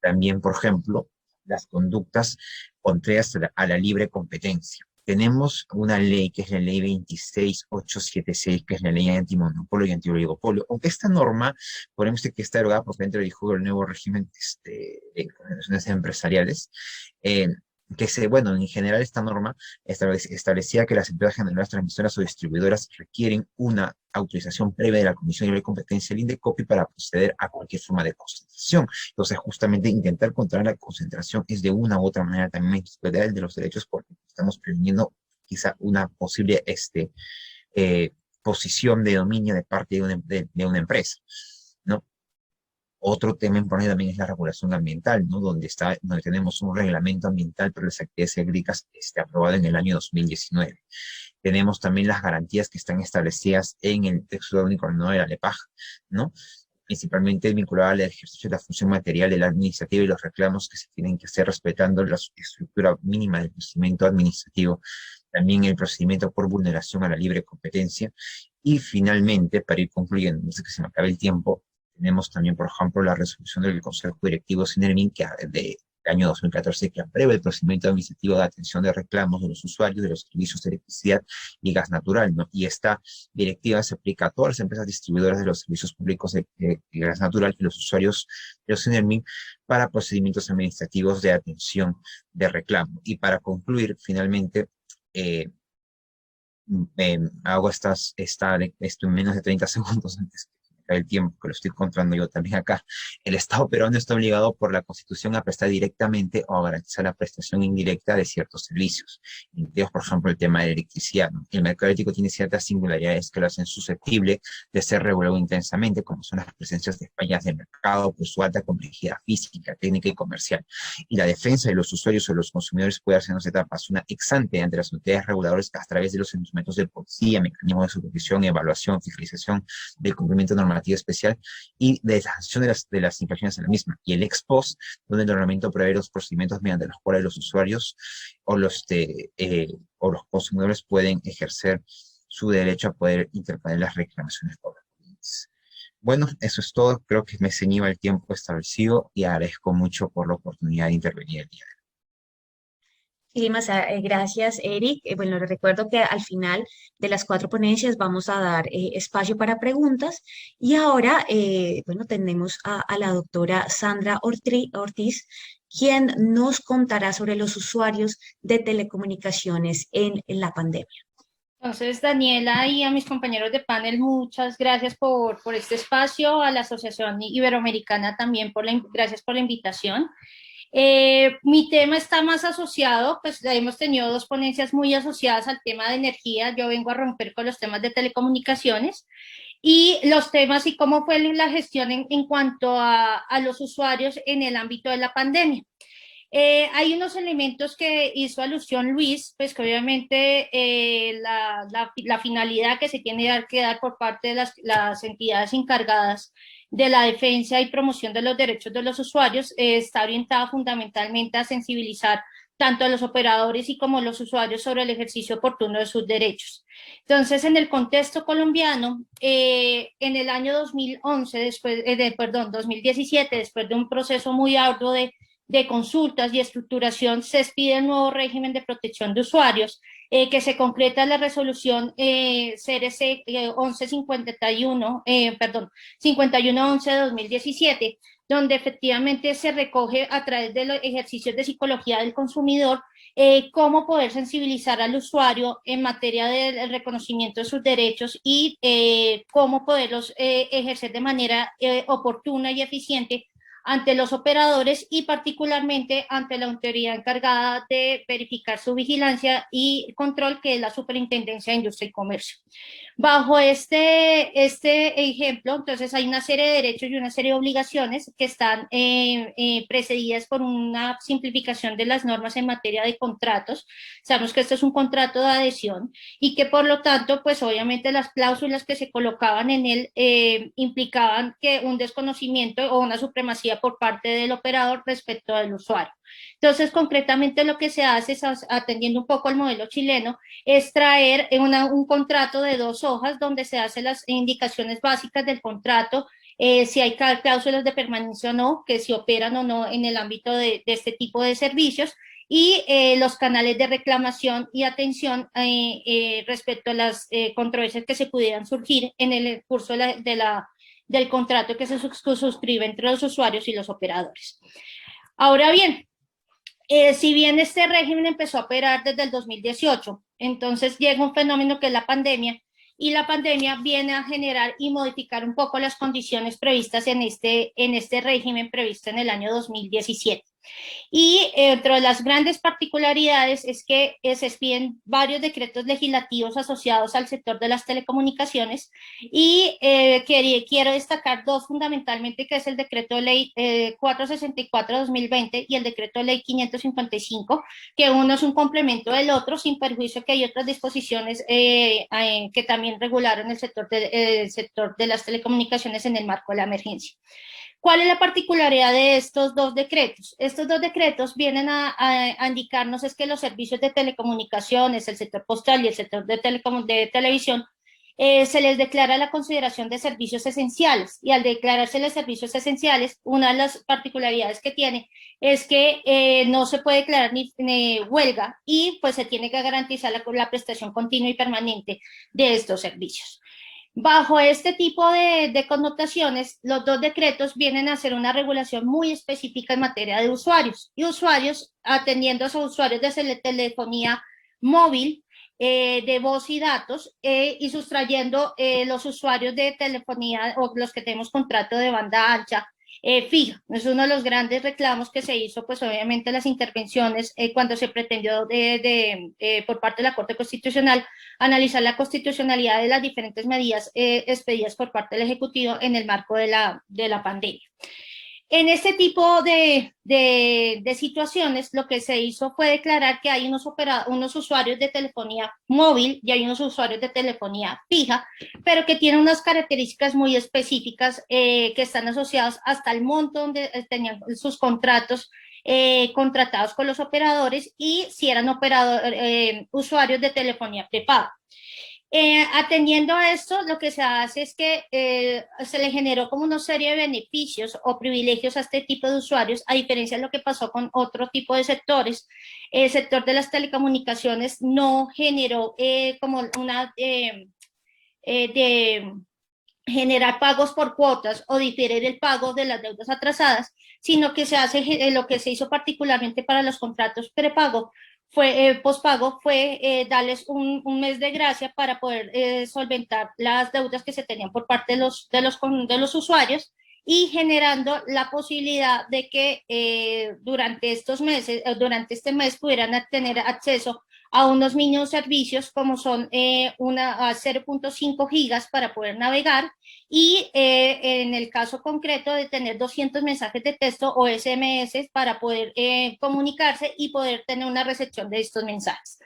También, por ejemplo, las conductas contrarias a la libre competencia. Tenemos una ley que es la ley 26876, que es la ley antimonopolio y antioligopolio. Aunque esta norma, podemos decir que está derogada porque dentro del nuevo régimen de organizaciones empresariales, bueno, en general esta norma establecía que las empresas generadoras, transmisoras o distribuidoras requieren una autorización previa de la Comisión de Libre Competencia, el INDECOPI, para proceder a cualquier forma de concentración. Entonces, justamente intentar controlar la concentración es de una u otra manera también el de los derechos, porque estamos previniendo quizá una posible posición de dominio de parte de una empresa, ¿no? Otro tema importante también es la regulación ambiental, ¿no? Donde tenemos un reglamento ambiental para las actividades eléctricas aprobado en el año 2019. Tenemos también las garantías que están establecidas en el texto único de la LEPAJ, ¿no? Principalmente vinculada al ejercicio de la función material de la administrativa y los reclamos que se tienen que hacer respetando la estructura mínima del procedimiento administrativo, también el procedimiento por vulneración a la libre competencia. Y finalmente, para ir concluyendo, no sé que se me acabe el tiempo, tenemos también, por ejemplo, la resolución del Consejo Directivo SINERMIN del año 2014 que aprueba el procedimiento administrativo de atención de reclamos de los usuarios de los servicios de electricidad y gas natural, ¿no? Y esta directiva se aplica a todas las empresas distribuidoras de los servicios públicos de gas natural y los usuarios de los SINERMIN para procedimientos administrativos de atención de reclamo. Y para concluir, finalmente, hago esto en menos de 30 segundos antes el tiempo, que lo estoy encontrando yo también acá. El Estado peruano está obligado por la Constitución a prestar directamente o a garantizar la prestación indirecta de ciertos servicios. Entre ellos, por ejemplo, el tema de la electricidad, ¿no? El mercado eléctrico tiene ciertas singularidades que lo hacen susceptible de ser regulado intensamente, como son las presencias de fallas de mercado por su alta complejidad física, técnica y comercial. Y la defensa de los usuarios o los consumidores puede hacerse en dos etapas: una ex ante ante las autoridades reguladoras a través de los instrumentos de policía, mecanismos de supervisión, evaluación, fiscalización del cumplimiento normativo especial y de la sanción de las infracciones en la misma, y el ex post, donde el reglamento prevé los procedimientos mediante los cuales los usuarios o los consumidores pueden ejercer su derecho a poder interponer las reclamaciones correspondientes. Bueno, eso es todo. Creo que me ceñiba el tiempo establecido y agradezco mucho por la oportunidad de intervenir el día de hoy. Muchísimas gracias, Eric. Bueno, les recuerdo que al final de las cuatro ponencias vamos a dar espacio para preguntas y ahora, bueno, tenemos a la doctora Sandra Ortiz, quien nos contará sobre los usuarios de telecomunicaciones en la pandemia. Entonces, Daniela y a mis compañeros de panel, muchas gracias por este espacio, a la Asociación Iberoamericana también gracias por la invitación. Mi tema está más asociado, pues hemos tenido dos ponencias muy asociadas al tema de energía. Yo vengo a romper con los temas de telecomunicaciones y los temas y cómo fue la gestión en cuanto a los usuarios en el ámbito de la pandemia. Hay unos elementos que hizo alusión Luis, pues que obviamente la finalidad que se tiene que dar por parte de las entidades encargadas de la defensa y promoción de los derechos de los usuarios está orientada fundamentalmente a sensibilizar tanto a los operadores y como a los usuarios sobre el ejercicio oportuno de sus derechos. Entonces, en el contexto colombiano, en el año 2011, 2017, después de un proceso muy arduo de consultas y estructuración, se expide el nuevo régimen de protección de usuarios, que se concreta en la resolución CRC 5111 de 2017, donde efectivamente se recoge a través de los ejercicios de psicología del consumidor cómo poder sensibilizar al usuario en materia del reconocimiento de sus derechos y cómo poderlos ejercer de manera oportuna y eficiente ante los operadores y particularmente ante la autoridad encargada de verificar su vigilancia y control, que es la Superintendencia de Industria y Comercio. Bajo este ejemplo, entonces hay una serie de derechos y una serie de obligaciones que están precedidas por una simplificación de las normas en materia de contratos. Sabemos que esto es un contrato de adhesión y que por lo tanto, pues obviamente las cláusulas que se colocaban en él implicaban que un desconocimiento o una supremacía por parte del operador respecto del usuario. Entonces, concretamente lo que se hace, es, atendiendo un poco al modelo chileno, es traer un contrato de 2 hojas donde se hacen las indicaciones básicas del contrato, si hay cláusulas de permanencia o no, que si operan o no en el ámbito de este tipo de servicios, y los canales de reclamación y atención respecto a las controversias que se pudieran surgir en el curso del contrato que se suscribe entre los usuarios y los operadores. Ahora bien, si bien este régimen empezó a operar desde el 2018, entonces llega un fenómeno que es la pandemia, y la pandemia viene a generar y modificar un poco las condiciones previstas en este régimen previsto en el año 2017. Y entre las grandes particularidades es que se expiden varios decretos legislativos asociados al sector de las telecomunicaciones y quiero destacar dos fundamentalmente, que es el decreto de ley 464 de 2020 y el decreto de ley 555, que uno es un complemento del otro, sin perjuicio que hay otras disposiciones que también regularon el sector de las telecomunicaciones en el marco de la emergencia. ¿Cuál es la particularidad de estos dos decretos? Estos dos decretos vienen a indicarnos es que los servicios de telecomunicaciones, el sector postal y el sector de televisión, se les declara la consideración de servicios esenciales, y al declararse los servicios esenciales, una de las particularidades que tiene es que no se puede declarar ni huelga, y pues se tiene que garantizar la prestación continua y permanente de estos servicios. Bajo este tipo de connotaciones, los dos decretos vienen a hacer una regulación muy específica en materia de usuarios, y usuarios atendiendo a esos usuarios de telefonía móvil, de voz y datos, y sustrayendo los usuarios de telefonía o los que tenemos contrato de banda ancha fija. Es uno de los grandes reclamos que se hizo, pues obviamente las intervenciones cuando se pretendió por parte de la Corte Constitucional analizar la constitucionalidad de las diferentes medidas expedidas por parte del Ejecutivo en el marco de la pandemia. En este tipo de situaciones, lo que se hizo fue declarar que hay unos usuarios de telefonía móvil y hay unos usuarios de telefonía fija, pero que tienen unas características muy específicas que están asociadas hasta el monto donde tenían sus contratos contratados con los operadores, y si eran usuarios de telefonía prepaga. Atendiendo a esto, lo que se hace es que se le generó como una serie de beneficios o privilegios a este tipo de usuarios, a diferencia de lo que pasó con otro tipo de sectores. El sector de las telecomunicaciones no generó como una de generar pagos por cuotas o diferir el pago de las deudas atrasadas, sino que se hace lo que se hizo particularmente para los contratos prepago, pospago, fue darles un mes de gracia para poder solventar las deudas que se tenían por parte de los usuarios y generando la posibilidad de que durante estos meses, durante este mes pudieran tener acceso a unos mínimos servicios como son a 0.5 gigas para poder navegar y en el caso concreto de tener 200 mensajes de texto o SMS para poder comunicarse y poder tener una recepción de estos mensajes.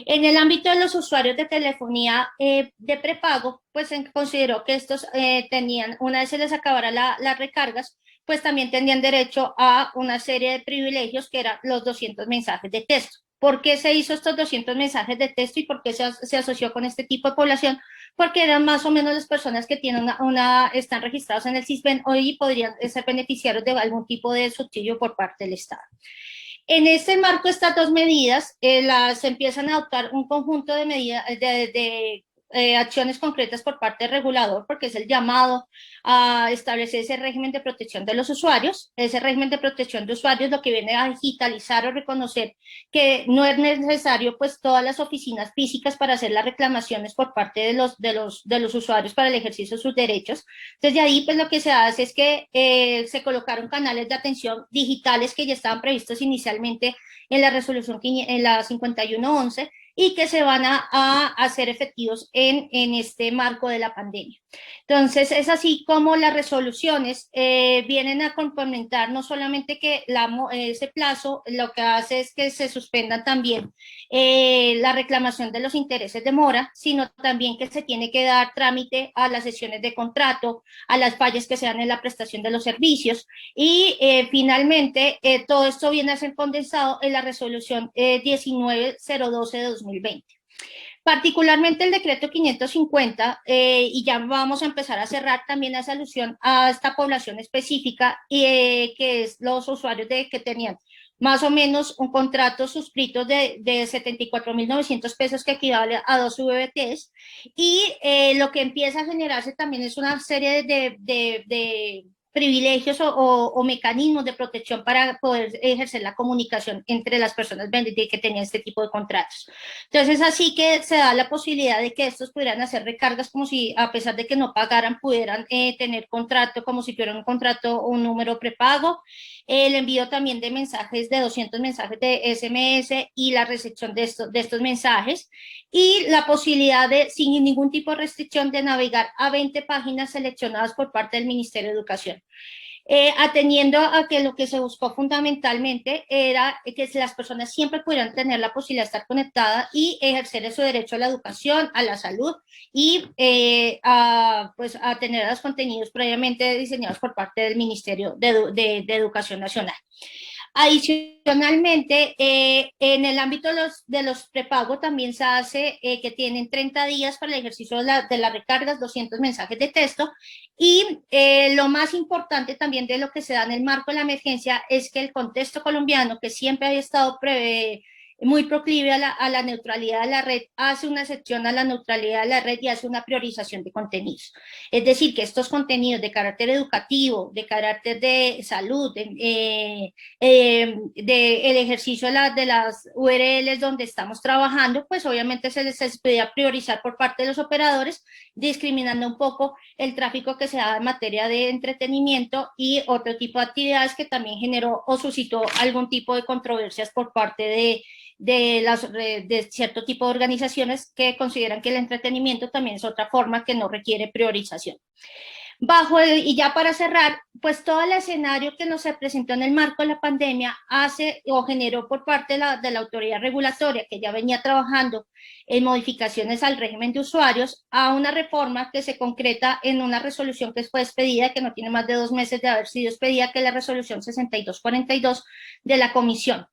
En el ámbito de los usuarios de telefonía de prepago, pues se consideró que estos tenían, una vez se les acabara las recargas, pues también tenían derecho a una serie de privilegios que eran los 200 mensajes de texto. ¿Por qué se hizo estos 200 mensajes de texto y por qué se asoció con este tipo de población? Porque eran más o menos las personas que tienen están registrados en el SISBEN hoy y podrían ser beneficiarios de algún tipo de subsidio por parte del Estado. En este marco, estas dos medidas las empiezan a adoptar un conjunto de medidas de acciones concretas por parte del regulador, porque es el llamado a establecer ese régimen de protección de los usuarios. Ese régimen de protección de usuarios lo que viene a digitalizar o reconocer que no es necesario pues todas las oficinas físicas para hacer las reclamaciones por parte de los usuarios para el ejercicio de sus derechos. Entonces de ahí pues lo que se hace es que se colocaron canales de atención digitales que ya estaban previstos inicialmente en la resolución en la 5111 y que se van a hacer efectivos en este marco de la pandemia. Entonces, es así como las resoluciones vienen a complementar no solamente que ese plazo, lo que hace es que se suspendan también la reclamación de los intereses de mora, sino también que se tiene que dar trámite a las sesiones de contrato, a las fallas que se dan en la prestación de los servicios y finalmente todo esto viene a ser condensado en la resolución 19012 de 2020. Particularmente el decreto 550, y ya vamos a empezar a cerrar, también hace alusión a esta población específica, que es los usuarios que tenían más o menos un contrato suscrito de 74.900 pesos, que equivale a 2 VBTs, y lo que empieza a generarse también es una serie de privilegios o mecanismos de protección para poder ejercer la comunicación entre las personas que tenían este tipo de contratos. Entonces, así que se da la posibilidad de que estos pudieran hacer recargas como si, a pesar de que no pagaran, pudieran tener contrato como si tuvieran un contrato o un número prepago. El envío también de mensajes, de 200 mensajes de SMS y la recepción de estos mensajes. Y la posibilidad de, sin ningún tipo de restricción, de navegar a 20 páginas seleccionadas por parte del Ministerio de Educación. Atendiendo a que lo que se buscó fundamentalmente era que las personas siempre pudieran tener la posibilidad de estar conectadas y ejercer su derecho a la educación, a la salud y pues a tener los contenidos previamente diseñados por parte del Ministerio de Educación Nacional. Adicionalmente, en el ámbito de los prepagos también se hace que tienen 30 días para el ejercicio de las recargas, 200 mensajes de texto, y lo más importante también de lo que se da en el marco de la emergencia es que el contexto colombiano, que siempre había estado muy proclive a la neutralidad de la red, hace una excepción a la neutralidad de la red y hace una priorización de contenidos. Es decir, que estos contenidos de carácter educativo, de carácter de salud, el ejercicio de las URLs donde estamos trabajando, pues obviamente se les podía priorizar por parte de los operadores, discriminando un poco el tráfico que se da en materia de entretenimiento y otro tipo de actividades que también generó o suscitó algún tipo de controversias por parte de cierto tipo de organizaciones que consideran que el entretenimiento también es otra forma que no requiere priorización. Y ya para cerrar, pues todo el escenario que nos se presentó en el marco de la pandemia hace o generó por parte de la autoridad regulatoria, que ya venía trabajando en modificaciones al régimen de usuarios, a una reforma que se concreta en una resolución que fue expedida, que no tiene más de 2 meses de haber sido expedida, que es la resolución 6242 de la Comisión.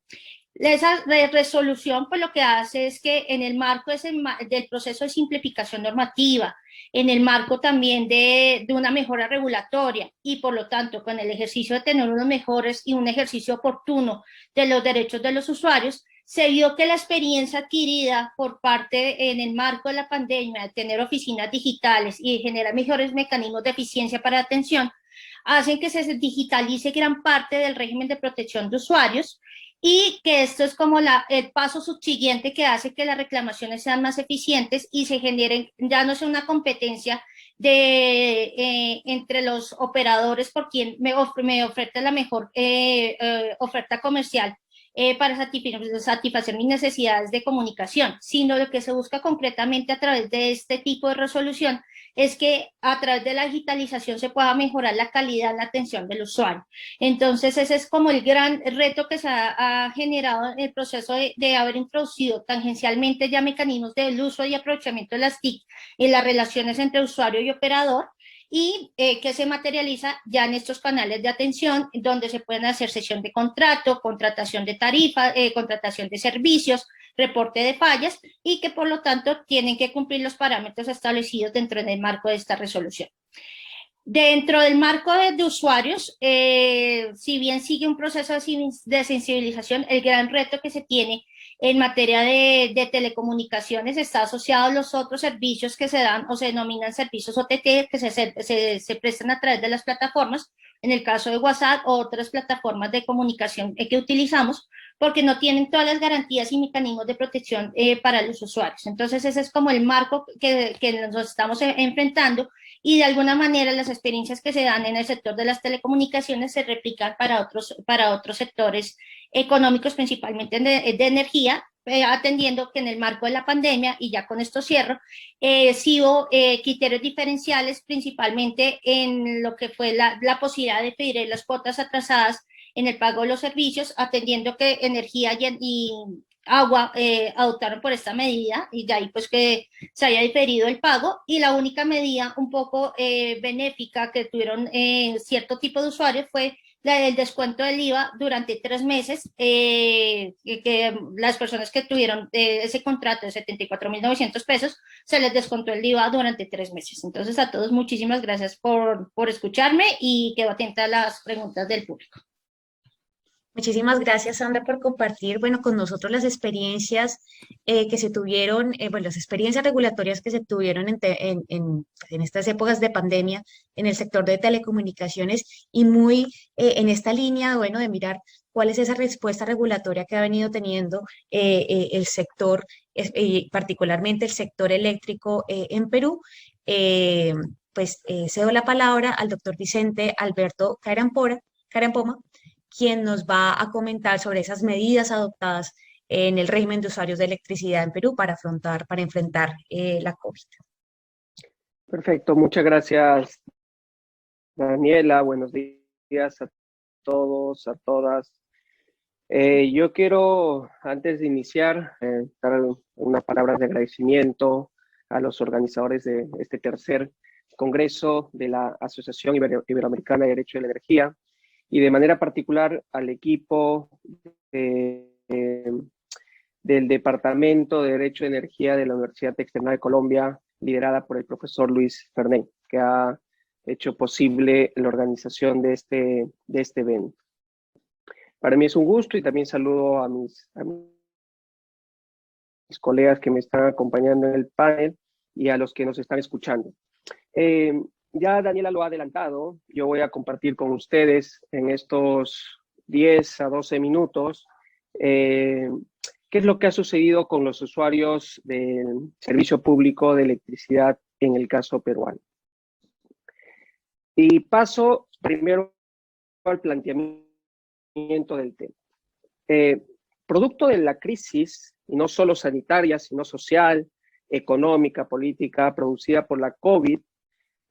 Esa resolución pues lo que hace es que en el marco del proceso de simplificación normativa, en el marco también de una mejora regulatoria y por lo tanto con el ejercicio de tener unos mejores y un ejercicio oportuno de los derechos de los usuarios, se vio que la experiencia adquirida por parte en el marco de la pandemia de tener oficinas digitales y de generar mejores mecanismos de eficiencia para atención, hacen que se digitalice gran parte del régimen de protección de usuarios y que esto es como el paso subsiguiente que hace que las reclamaciones sean más eficientes y se generen, ya no sea una competencia entre los operadores por quien me oferta la mejor oferta comercial para satisfacer mis necesidades de comunicación, sino lo que se busca concretamente a través de este tipo de resolución es que a través de la digitalización se pueda mejorar la calidad de la atención del usuario. Entonces ese es como el gran reto que se ha generado en el proceso de haber introducido tangencialmente ya mecanismos del uso y aprovechamiento de las TIC en las relaciones entre usuario y operador, y que se materializa ya en estos canales de atención, donde se pueden hacer sesión de contrato, contratación de tarifa, contratación de servicios, reporte de fallas, y que por lo tanto tienen que cumplir los parámetros establecidos dentro del marco de esta resolución. Dentro del marco de usuarios, si bien sigue un proceso de sensibilización, el gran reto que se tiene en materia de telecomunicaciones está asociado a los otros servicios que se dan o se denominan servicios OTT, que se prestan a través de las plataformas, en el caso de WhatsApp o otras plataformas de comunicación que utilizamos, porque no tienen todas las garantías y mecanismos de protección para los usuarios. Entonces ese es como el marco que nos estamos enfrentando, y de alguna manera las experiencias que se dan en el sector de las telecomunicaciones se replican para otros sectores económicos, principalmente de energía, atendiendo que en el marco de la pandemia, y ya con esto cierro, sí hubo criterios diferenciales, principalmente en lo que fue la posibilidad de pedir las cuotas atrasadas en el pago de los servicios, atendiendo que energía y agua adoptaron por esta medida, y de ahí pues que se haya diferido el pago, y la única medida un poco benéfica que tuvieron cierto tipo de usuarios fue la del descuento del IVA durante 3 meses, que las personas que tuvieron ese contrato de 74.900 pesos, se les descontó el IVA durante 3 meses. Entonces a todos muchísimas gracias por escucharme, y quedo atenta a las preguntas del público. Muchísimas gracias, Sandra, por compartir, bueno, con nosotros las experiencias que se tuvieron, bueno, las experiencias regulatorias que se tuvieron en estas épocas de pandemia en el sector de telecomunicaciones, y muy en esta línea, bueno, de mirar cuál es esa respuesta regulatoria que ha venido teniendo el sector, particularmente el sector eléctrico en Perú. Cedo la palabra al doctor Vicente Alberto Carampoma, quien nos va a comentar sobre esas medidas adoptadas en el régimen de usuarios de electricidad en Perú para enfrentar la COVID. Perfecto, muchas gracias, Daniela. Buenos días a todos, a todas. Yo quiero, antes de iniciar, dar unas palabras de agradecimiento a los organizadores de este tercer congreso de la Asociación Iberoamericana de Derecho de la Energía, y de manera particular al equipo del Departamento de Derecho de Energía de la Universidad Externada de Colombia, liderada por el profesor Luis Fernet, que ha hecho posible la organización de este evento. Para mí es un gusto, y también saludo a mis colegas que me están acompañando en el panel y a los que nos están escuchando. Ya Daniela lo ha adelantado, yo voy a compartir con ustedes en estos 10 a 12 minutos qué es lo que ha sucedido con los usuarios del servicio público de electricidad en el caso peruano. Y paso primero al planteamiento del tema. Producto de la crisis, y no solo sanitaria, sino social, económica, política, producida por la COVID,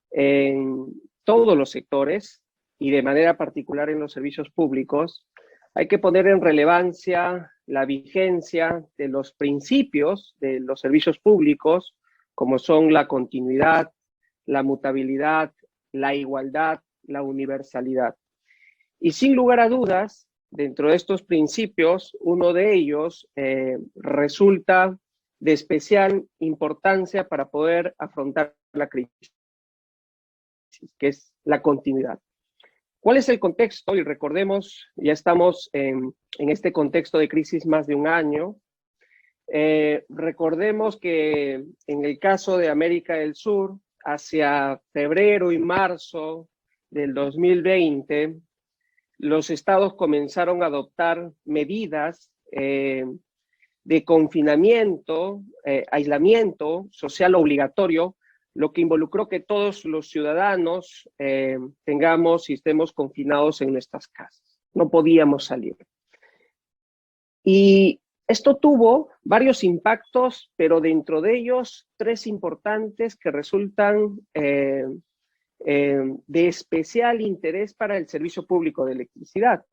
en todos los sectores y de manera particular en los servicios públicos, hay que poner en relevancia la vigencia de los principios de los servicios públicos, como son la continuidad, la mutabilidad, la igualdad, la universalidad. Y sin lugar a dudas, dentro de estos principios, uno de ellos resulta de especial importancia para poder afrontar la crisis, que es la continuidad. ¿Cuál es el contexto? Y recordemos, ya estamos en este contexto de crisis más de un año. Recordemos que en el caso de América del Sur, hacia febrero y marzo del 2020, los estados comenzaron a adoptar medidas de confinamiento, aislamiento social obligatorio, lo que involucró que todos los ciudadanos tengamos y estemos confinados en nuestras casas. No podíamos salir. Y esto tuvo varios impactos, pero dentro de ellos 3 importantes que resultan de especial interés para el servicio público de electricidad.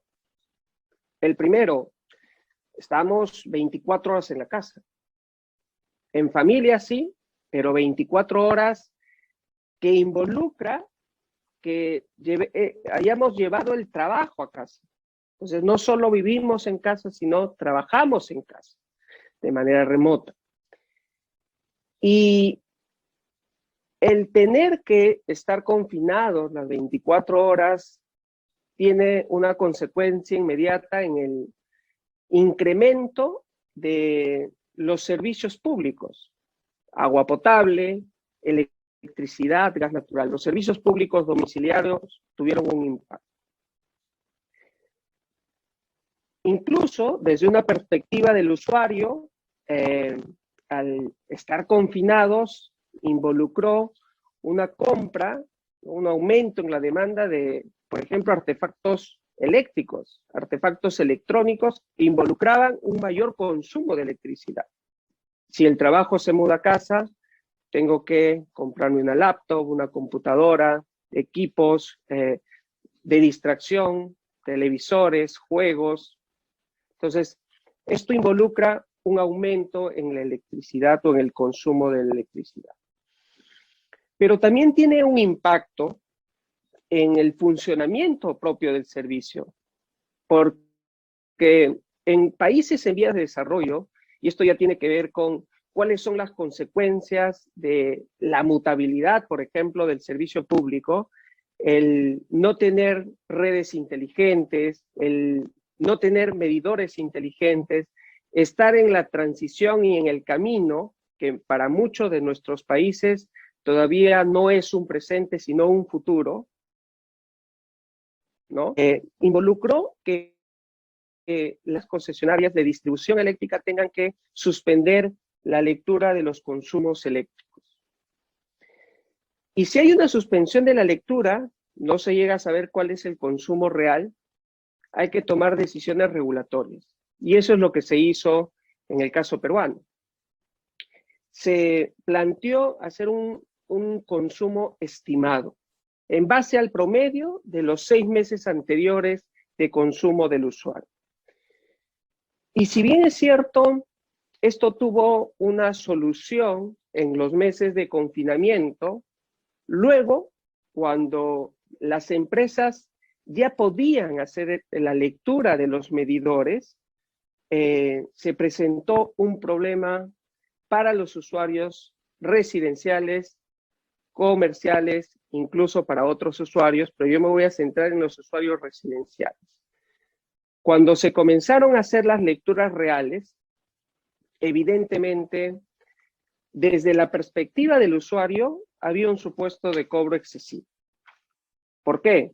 El primero, estamos 24 horas en la casa. En familia sí, pero 24 horas que involucra que hayamos llevado el trabajo a casa. Entonces, no solo vivimos en casa, sino trabajamos en casa, de manera remota. Y el tener que estar confinados las 24 horas tiene una consecuencia inmediata en el incremento de los servicios públicos. Agua potable, electricidad, gas natural. Los servicios públicos domiciliarios tuvieron un impacto. Incluso desde una perspectiva del usuario, al estar confinados, involucró una compra, un aumento en la demanda de, por ejemplo, artefactos eléctricos, artefactos electrónicos que involucraban un mayor consumo de electricidad. Si el trabajo se muda a casa, tengo que comprarme una laptop, una computadora, equipos de distracción, televisores, juegos. Entonces, esto involucra un aumento en la electricidad o en el consumo de la electricidad. Pero también tiene un impacto en el funcionamiento propio del servicio, porque en países en vías de desarrollo, y esto ya tiene que ver con cuáles son las consecuencias de la mutabilidad, por ejemplo, del servicio público, el no tener redes inteligentes, el no tener medidores inteligentes, estar en la transición y en el camino, que para muchos de nuestros países todavía no es un presente, sino un futuro, ¿no? Involucró que las concesionarias de distribución eléctrica tengan que suspender la lectura de los consumos eléctricos. Y si hay una suspensión de la lectura, no se llega a saber cuál es el consumo real, hay que tomar decisiones regulatorias. Y eso es lo que se hizo en el caso peruano. Se planteó hacer un consumo estimado en base al promedio de los 6 meses anteriores de consumo del usuario. Y si bien es cierto, esto tuvo una solución en los meses de confinamiento, luego, cuando las empresas ya podían hacer la lectura de los medidores, se presentó un problema para los usuarios residenciales, comerciales, incluso para otros usuarios, pero yo me voy a centrar en los usuarios residenciales. Cuando se comenzaron a hacer las lecturas reales, evidentemente, desde la perspectiva del usuario, había un supuesto de cobro excesivo. ¿Por qué?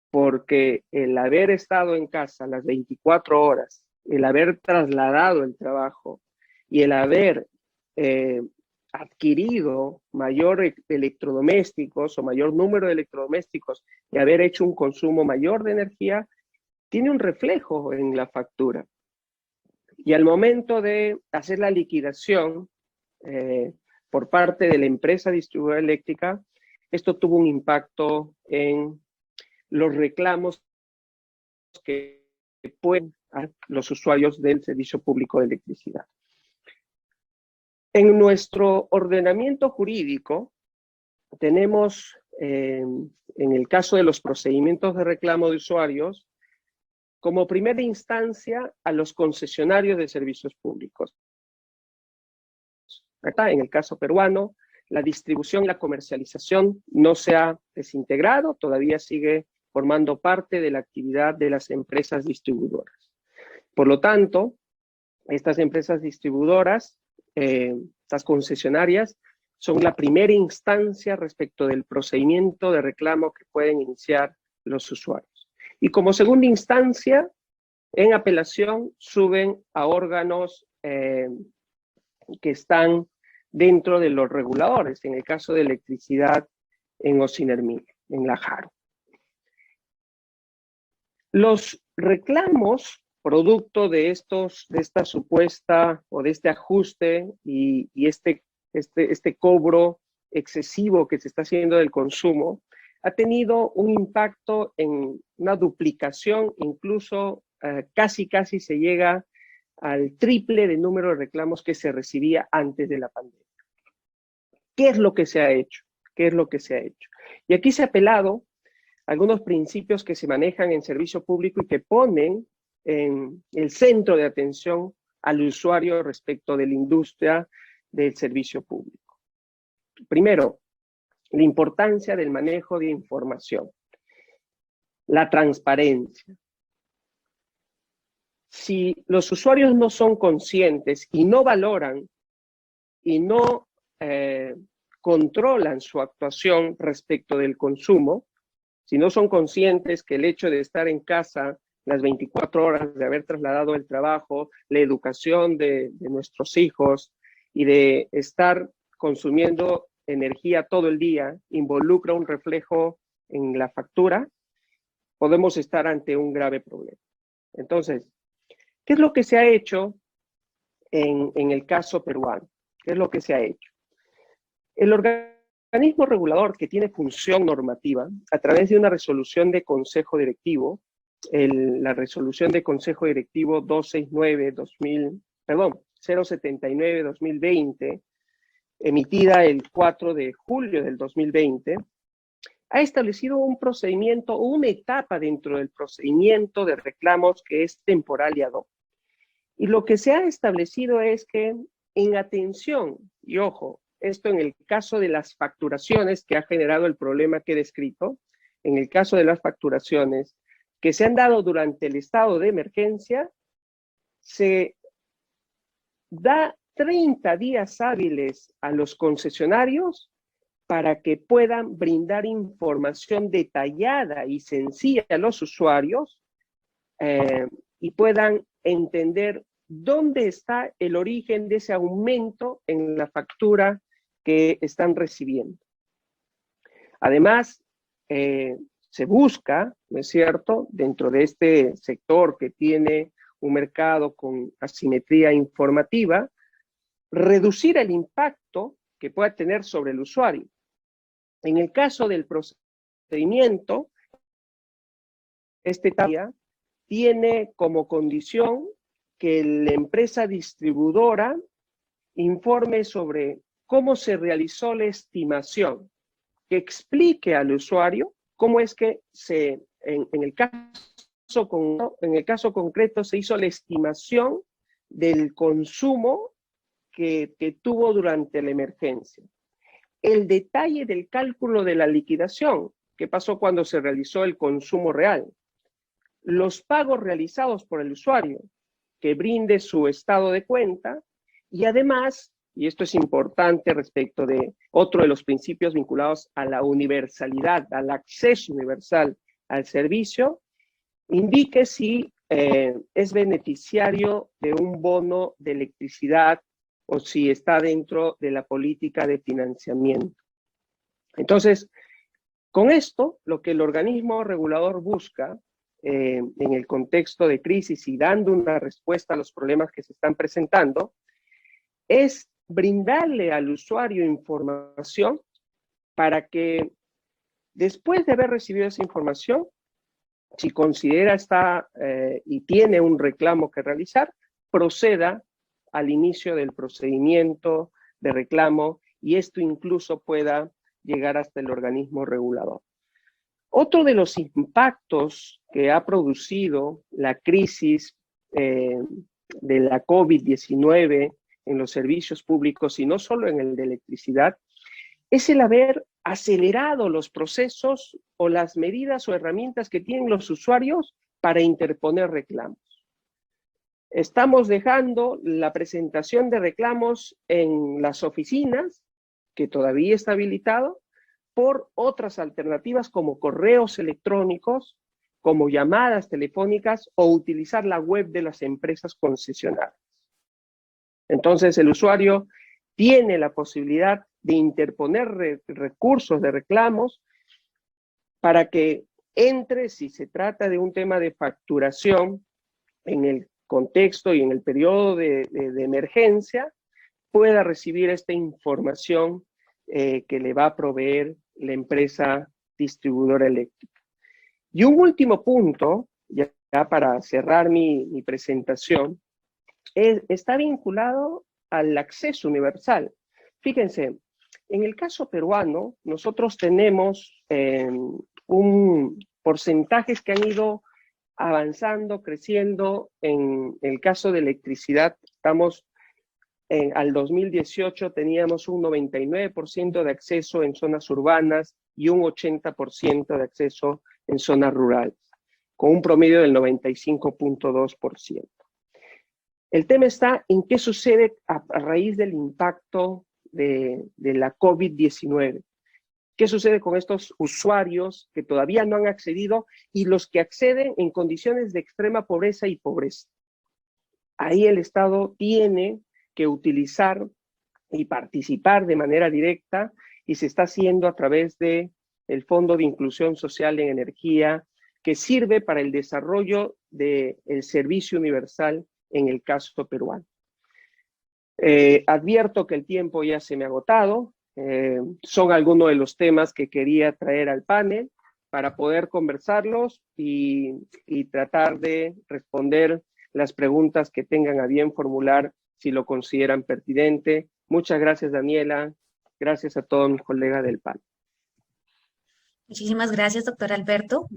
Porque el haber estado en casa las 24 horas, el haber trasladado el trabajo y el haber adquirido mayor electrodomésticos o mayor número de electrodomésticos y haber hecho un consumo mayor de energía, tiene un reflejo en la factura. Y al momento de hacer la liquidación por parte de la empresa distribuidora eléctrica, esto tuvo un impacto en los reclamos que pueden hacer los usuarios del servicio público de electricidad. En nuestro ordenamiento jurídico tenemos, en el caso de los procedimientos de reclamo de usuarios, como primera instancia a los concesionarios de servicios públicos. ¿Verdad? En el caso peruano, la distribución y la comercialización no se ha desintegrado, todavía sigue formando parte de la actividad de las empresas distribuidoras. Por lo tanto, estas empresas distribuidoras, estas concesionarias, son la primera instancia respecto del procedimiento de reclamo que pueden iniciar los usuarios. Y como segunda instancia, en apelación, suben a órganos que están dentro de los reguladores, en el caso de electricidad en Ocinermil, en La Jaro. Los reclamos producto de esta supuesta o de este ajuste y este cobro excesivo que se está haciendo del consumo, ha tenido un impacto en una duplicación, incluso casi se llega al triple del número de reclamos que se recibía antes de la pandemia. ¿Qué es lo que se ha hecho? ¿Qué es lo que se ha hecho? Y aquí se ha apelado a algunos principios que se manejan en servicio público y que ponen en el centro de atención al usuario respecto de la industria del servicio público. Primero, la importancia del manejo de información, la transparencia. Si los usuarios no son conscientes y no valoran y no controlan su actuación respecto del consumo, si no son conscientes que el hecho de estar en casa las 24 horas, de haber trasladado el trabajo, la educación de nuestros hijos y de estar consumiendo energía todo el día, involucra un reflejo en la factura, podemos estar ante un grave problema. Entonces, ¿qué es lo que se ha hecho en el caso peruano? ¿Qué es lo que se ha hecho? El organismo regulador que tiene función normativa, a través de una resolución de Consejo Directivo, la resolución de Consejo Directivo 079-2020, emitida el 4 de julio del 2020, ha establecido un procedimiento, una etapa dentro del procedimiento de reclamos que es temporal y ad hoc. Y lo que se ha establecido es que en atención, y ojo, esto en el caso de las facturaciones que ha generado el problema que he descrito, en el caso de las facturaciones que se han dado durante el estado de emergencia, se da 30 días hábiles a los concesionarios para que puedan brindar información detallada y sencilla a los usuarios y puedan entender dónde está el origen de ese aumento en la factura que están recibiendo. Además, se busca, ¿no es cierto?, dentro de este sector que tiene un mercado con asimetría informativa, reducir el impacto que pueda tener sobre el usuario. En el caso del procedimiento, este tarea tiene como condición que la empresa distribuidora informe sobre cómo se realizó la estimación, que explique al usuario cómo es que en el caso concreto se hizo la estimación del consumo que tuvo durante la emergencia. El detalle del cálculo de la liquidación, qué pasó cuando se realizó el consumo real. Los pagos realizados por el usuario, que brinde su estado de cuenta, y además, y esto es importante respecto de otro de los principios vinculados a la universalidad, al acceso universal al servicio, indique si es beneficiario de un bono de electricidad o si está dentro de la política de financiamiento. Entonces, con esto, lo que el organismo regulador busca en el contexto de crisis y dando una respuesta a los problemas que se están presentando, es brindarle al usuario información para que después de haber recibido esa información, si considera y tiene un reclamo que realizar, proceda al inicio del procedimiento de reclamo y esto incluso pueda llegar hasta el organismo regulador. Otro de los impactos que ha producido la crisis de la COVID-19 en los servicios públicos, y no solo en el de electricidad, es el haber acelerado los procesos o las medidas o herramientas que tienen los usuarios para interponer reclamos. Estamos dejando la presentación de reclamos en las oficinas, que todavía está habilitado, por otras alternativas como correos electrónicos, como llamadas telefónicas o utilizar la web de las empresas concesionarias. Entonces el usuario tiene la posibilidad de interponer recursos de reclamos para que entre, si se trata de un tema de facturación, en el contexto y en el periodo de emergencia, pueda recibir esta información que le va a proveer la empresa distribuidora eléctrica. Y un último punto, ya para cerrar mi presentación, está vinculado al acceso universal. Fíjense, en el caso peruano, nosotros tenemos un porcentajes que han ido avanzando, creciendo. En el caso de electricidad, estamos al 2018 teníamos un 99% de acceso en zonas urbanas y un 80% de acceso en zonas rurales, con un promedio del 95.2%. El tema está en qué sucede a raíz del impacto de la COVID-19. ¿Qué sucede con estos usuarios que todavía no han accedido y los que acceden en condiciones de extrema pobreza y pobreza? Ahí el Estado tiene que utilizar y participar de manera directa, y se está haciendo a través del Fondo de Inclusión Social en Energía, que sirve para el desarrollo del servicio universal en el caso peruano. Advierto que el tiempo ya se me ha agotado. Son algunos de los temas que quería traer al panel para poder conversarlos y tratar de responder las preguntas que tengan a bien formular si lo consideran pertinente. Muchas gracias, Daniela. Gracias a todos mis colegas del panel. Muchísimas gracias, doctor Alberto,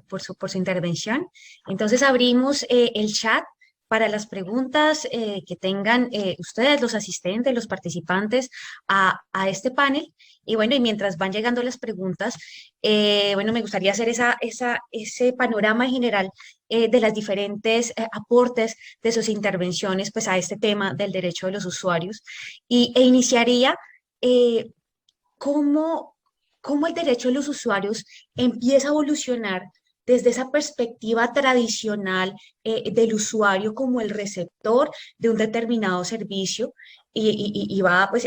por su intervención. Entonces abrimos el chat para las preguntas que tengan ustedes, los asistentes, los participantes a este panel. Y bueno, y mientras van llegando las preguntas, bueno, me gustaría hacer ese panorama general de las diferentes aportes de sus intervenciones pues, a este tema del derecho de los usuarios. E iniciaría cómo el derecho de los usuarios empieza a evolucionar desde esa perspectiva tradicional del usuario como el receptor de un determinado servicio y va pues,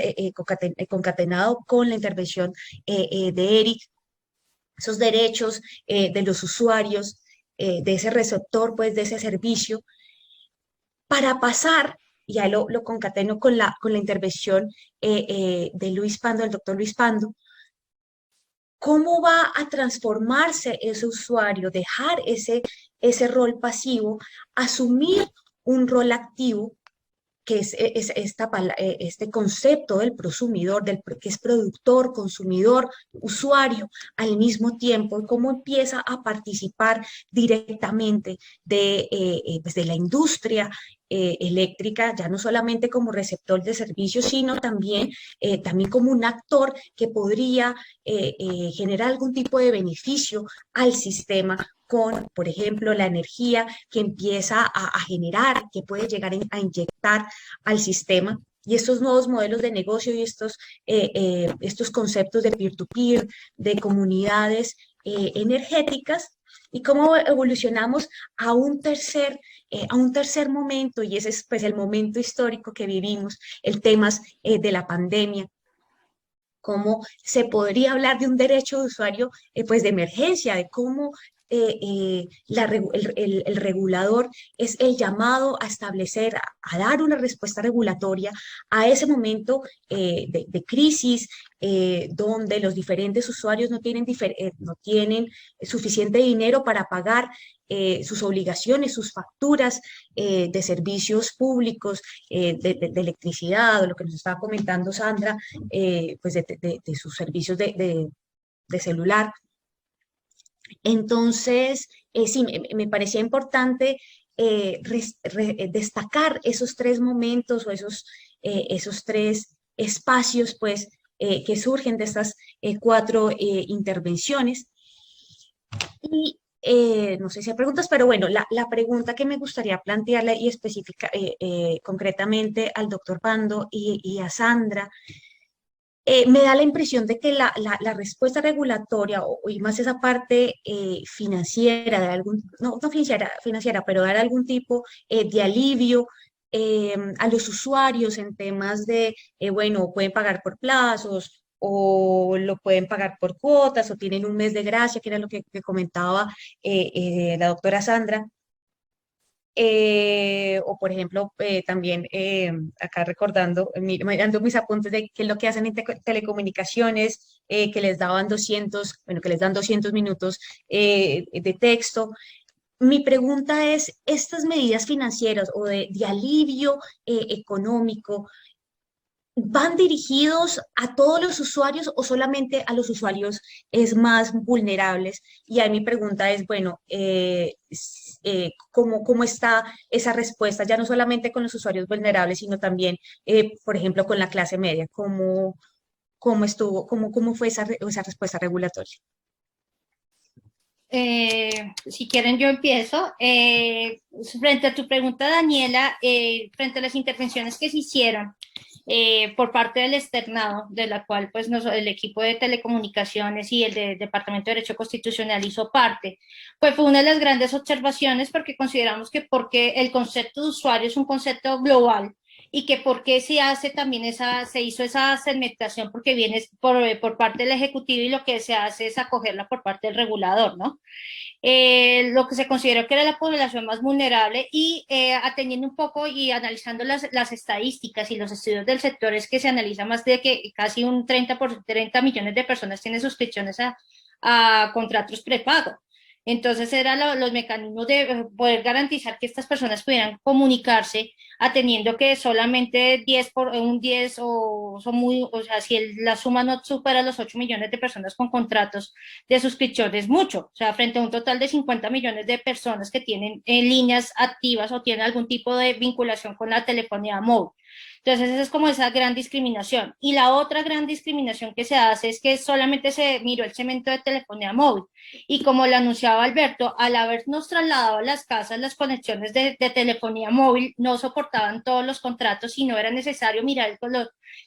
concatenado con la intervención de Eric, esos derechos de los usuarios, de ese receptor pues, de ese servicio, para pasar, ya lo concateno con la intervención de Luis Pando, del doctor Luis Pando, ¿cómo va a transformarse ese usuario, dejar ese rol pasivo, asumir un rol activo, que es este concepto del prosumidor, que es productor, consumidor, usuario, al mismo tiempo, y cómo empieza a participar directamente pues de la industria eléctrica, ya no solamente como receptor de servicios, sino también como un actor que podría generar algún tipo de beneficio al sistema con, por ejemplo, la energía que empieza a generar, que puede llegar a inyectar al sistema. Y estos nuevos modelos de negocio y estos conceptos de peer-to-peer, de comunidades energéticas, y cómo evolucionamos a un tercer momento, y ese es pues, el momento histórico que vivimos, el tema de la pandemia. Cómo se podría hablar de un derecho de usuario pues de emergencia, de cómo el regulador es el llamado a establecer, a dar una respuesta regulatoria a ese momento de crisis, donde los diferentes usuarios no tienen suficiente dinero para pagar sus obligaciones, sus facturas de servicios públicos, de electricidad, o lo que nos estaba comentando Sandra, pues de sus servicios de celular. Entonces, sí, me parecía importante destacar esos tres momentos o esos tres espacios, pues, que surgen de estas cuatro intervenciones. Y no sé si hay preguntas, pero bueno, la pregunta que me gustaría plantearle y específica, concretamente al doctor Pando y a Sandra, me da la impresión de que la respuesta regulatoria y más esa parte financiera, de algún, no financiera, pero dar algún tipo de alivio a los usuarios en temas de, bueno, pueden pagar por plazos o lo pueden pagar por cuotas o tienen un mes de gracia, que era lo que comentaba la doctora Sandra. O por ejemplo, también acá recordando, mirando mis apuntes de qué es lo que hacen en telecomunicaciones, que les daban 200, bueno, que les dan 200 minutos de texto. Mi pregunta es, ¿estas medidas financieras o de alivio económico van dirigidos a todos los usuarios o solamente a los usuarios es más vulnerables? Y ahí mi pregunta es, bueno, ¿cómo está esa respuesta? Ya no solamente con los usuarios vulnerables, sino también, por ejemplo, con la clase media. ¿Cómo fue esa respuesta regulatoria? Si quieren yo empiezo. Frente a tu pregunta, Daniela, frente a las intervenciones que se hicieron por parte del externado, de la cual pues el equipo de telecomunicaciones y el Departamento de Derecho Constitucional hizo parte, pues fue una de las grandes observaciones porque consideramos que porque el concepto de usuario es un concepto global y que por qué se hace también se hizo esa segmentación porque viene por parte del Ejecutivo y lo que se hace es acogerla por parte del regulador, ¿no? Lo que se consideró que era la población más vulnerable y atendiendo un poco y analizando las estadísticas y los estudios del sector es que se analiza más de que casi un 30 millones de personas tienen suscripciones a contratos prepago. Entonces eran los mecanismos de poder garantizar que estas personas pudieran comunicarse atendiendo que solamente 10 por un 10 o son muy, o sea, si la suma no supera los 8 millones de personas con contratos de suscripción es mucho, o sea, frente a un total de 50 millones de personas que tienen líneas activas o tienen algún tipo de vinculación con la telefonía móvil. Entonces, esa es como esa gran discriminación. Y la otra gran discriminación que se hace es que solamente se miró el segmento de telefonía móvil. Y como lo anunciaba Alberto, al habernos trasladado a las casas, las conexiones de telefonía móvil no soportaban todos los contratos y no era necesario mirar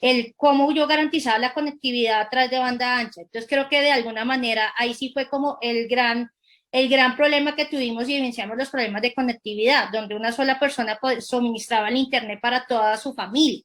el cómo yo garantizaba la conectividad a través de banda ancha. Entonces creo que de alguna manera ahí sí fue como el gran problema que tuvimos y evidenciamos los problemas de conectividad, donde una sola persona suministraba el Internet para toda su familia.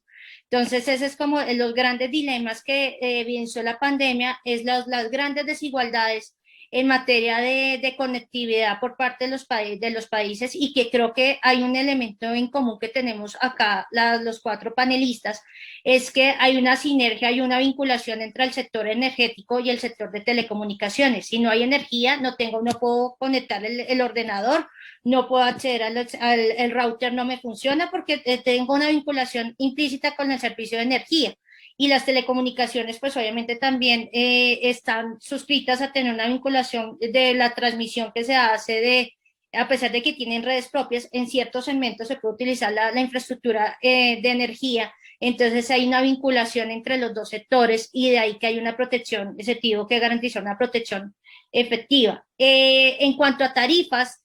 Entonces, ese es como los grandes dilemas que evidenció la pandemia, es las grandes desigualdades en materia de conectividad por parte de los países y que creo que hay un elemento en común que tenemos acá los cuatro panelistas, es que hay una sinergia, hay una vinculación entre el sector energético y el sector de telecomunicaciones. Si no hay energía, no puedo conectar el ordenador, no puedo acceder el router, no me funciona porque tengo una vinculación implícita con el servicio de energía. Y las telecomunicaciones, pues obviamente también están suscritas a tener una vinculación de la transmisión que se hace a pesar de que tienen redes propias, en ciertos segmentos se puede utilizar la infraestructura de energía. Entonces hay una vinculación entre los dos sectores y de ahí que hay una protección, ese tipo que garantiza una protección efectiva. En cuanto a tarifas,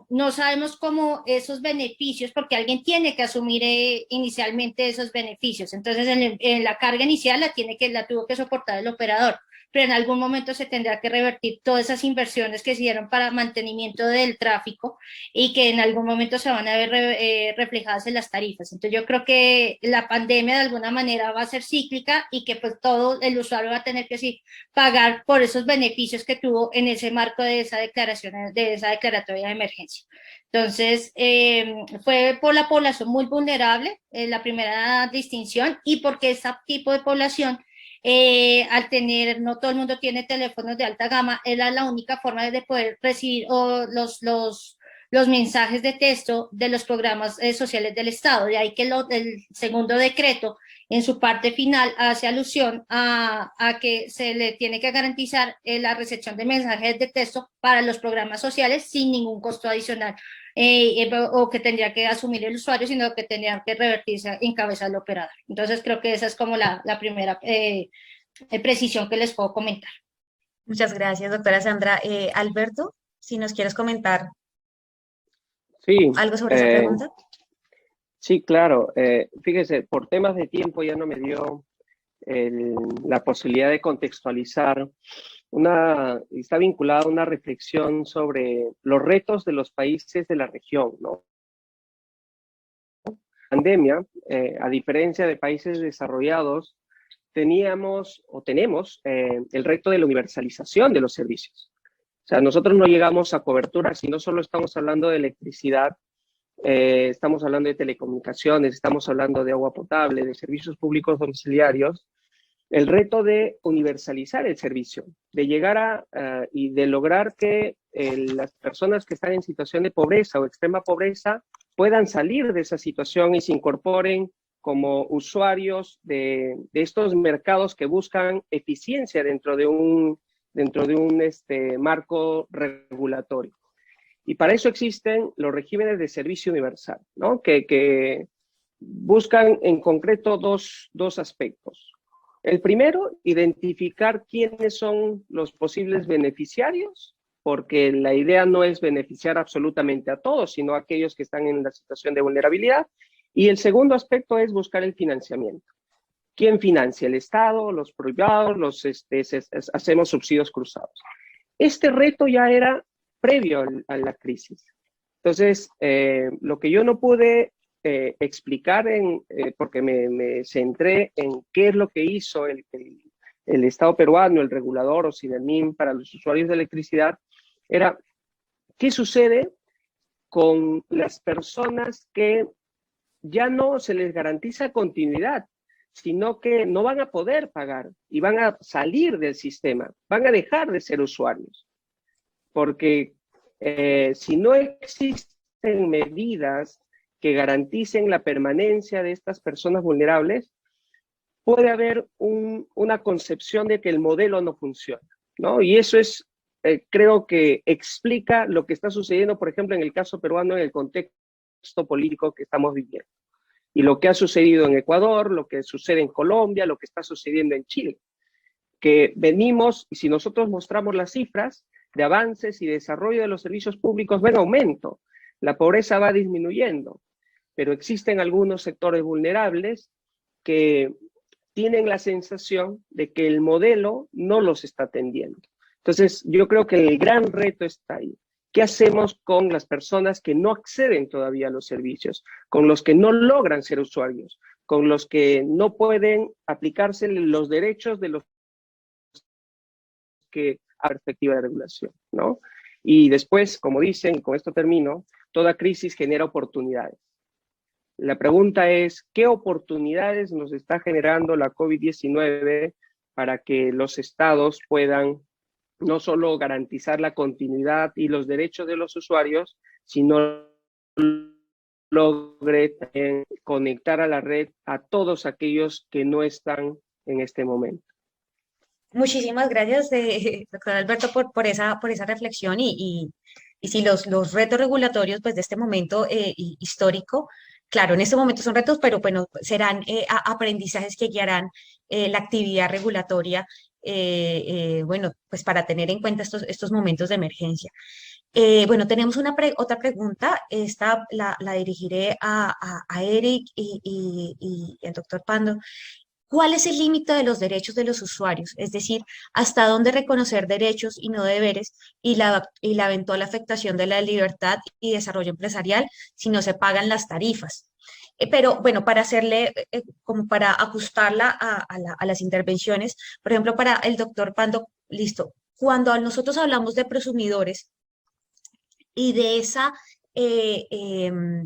no sabemos cómo esos beneficios, porque alguien tiene que asumir inicialmente esos beneficios. Entonces, en la carga inicial la tuvo que soportar el operador, pero en algún momento se tendrá que revertir todas esas inversiones que se dieron para mantenimiento del tráfico y que en algún momento se van a ver reflejadas en las tarifas. Entonces, yo creo que la pandemia de alguna manera va a ser cíclica y que pues todo el usuario va a tener que sí pagar por esos beneficios que tuvo en ese marco de esa declaración, de esa declaratoria de emergencia. Entonces, fue por la población muy vulnerable, la primera distinción, y porque ese tipo de población, al tener, no todo el mundo tiene teléfonos de alta gama, era la única forma de poder recibir los mensajes de texto de los programas sociales del Estado. De ahí que el segundo decreto, en su parte final, hace alusión a que se le tiene que garantizar la recepción de mensajes de texto para los programas sociales sin ningún costo adicional, o que tendría que asumir el usuario, sino que tendría que revertirse en cabeza del operador. Entonces creo que esa es como la primera precisión que les puedo comentar. Muchas gracias, doctora Sandra. Alberto, si nos quieres comentar Sí, algo sobre esa pregunta. sí, claro. Fíjese, por temas de tiempo ya no me dio la posibilidad de contextualizar. Está vinculada a una reflexión sobre los retos de los países de la región, ¿no? Pandemia, a diferencia de países desarrollados, teníamos o tenemos el reto de la universalización de los servicios. O sea, nosotros no llegamos a cobertura, si no solo estamos hablando de electricidad, estamos hablando de telecomunicaciones, estamos hablando de agua potable, de servicios públicos domiciliarios. El reto de universalizar el servicio, de llegar y de lograr que las personas que están en situación de pobreza o extrema pobreza puedan salir de esa situación y se incorporen como usuarios de estos mercados que buscan eficiencia dentro de un marco regulatorio. Y para eso existen los regímenes de servicio universal, ¿no? Que buscan en concreto dos aspectos. El primero, identificar quiénes son los posibles beneficiarios, porque la idea no es beneficiar absolutamente a todos, sino a aquellos que están en la situación de vulnerabilidad. Y el segundo aspecto es buscar el financiamiento. ¿Quién financia? ¿El Estado? ¿Los privados? Hacemos subsidios cruzados. Este reto ya era previo a la crisis. Entonces, lo que yo no pude explicar, porque me centré en qué es lo que hizo el Estado peruano, el regulador o SIDEMIN para los usuarios de electricidad, era qué sucede con las personas que ya no se les garantiza continuidad, sino que no van a poder pagar y van a salir del sistema, van a dejar de ser usuarios. Porque si no existen medidas que garanticen la permanencia de estas personas vulnerables, puede haber una concepción de que el modelo no funciona, ¿no? Y eso es, creo que explica lo que está sucediendo, por ejemplo, en el caso peruano, en el contexto político que estamos viviendo. Y lo que ha sucedido en Ecuador, lo que sucede en Colombia, lo que está sucediendo en Chile. Que venimos, y si nosotros mostramos las cifras de avances y desarrollo de los servicios públicos, ven aumento. La pobreza va disminuyendo, pero existen algunos sectores vulnerables que tienen la sensación de que el modelo no los está atendiendo. Entonces, yo creo que el gran reto está ahí. ¿Qué hacemos con las personas que no acceden todavía a los servicios, con los que no logran ser usuarios, con los que no pueden aplicarse los derechos de los que a perspectiva de regulación, ¿no? Y después, como dicen, y con esto termino, toda crisis genera oportunidades. La pregunta es, ¿qué oportunidades nos está generando la COVID-19 para que los estados puedan no solo garantizar la continuidad y los derechos de los usuarios, sino logre conectar a la red a todos aquellos que no están en este momento? Muchísimas gracias, doctor Alberto, por esa reflexión y sí, los retos regulatorios pues, de este momento histórico, claro, en este momento son retos, pero bueno, serán aprendizajes que guiarán la actividad regulatoria, bueno, pues para tener en cuenta estos momentos de emergencia. Bueno, tenemos otra pregunta, esta la dirigiré a Eric y al doctor Pando. ¿Cuál es el límite de los derechos de los usuarios? Es decir, ¿hasta dónde reconocer derechos y no deberes y la eventual afectación de la libertad y desarrollo empresarial si no se pagan las tarifas? Pero bueno, para hacerle, como para ajustarla a las intervenciones, por ejemplo, para el doctor Pando, listo, cuando nosotros hablamos de prosumidores y de eh, em,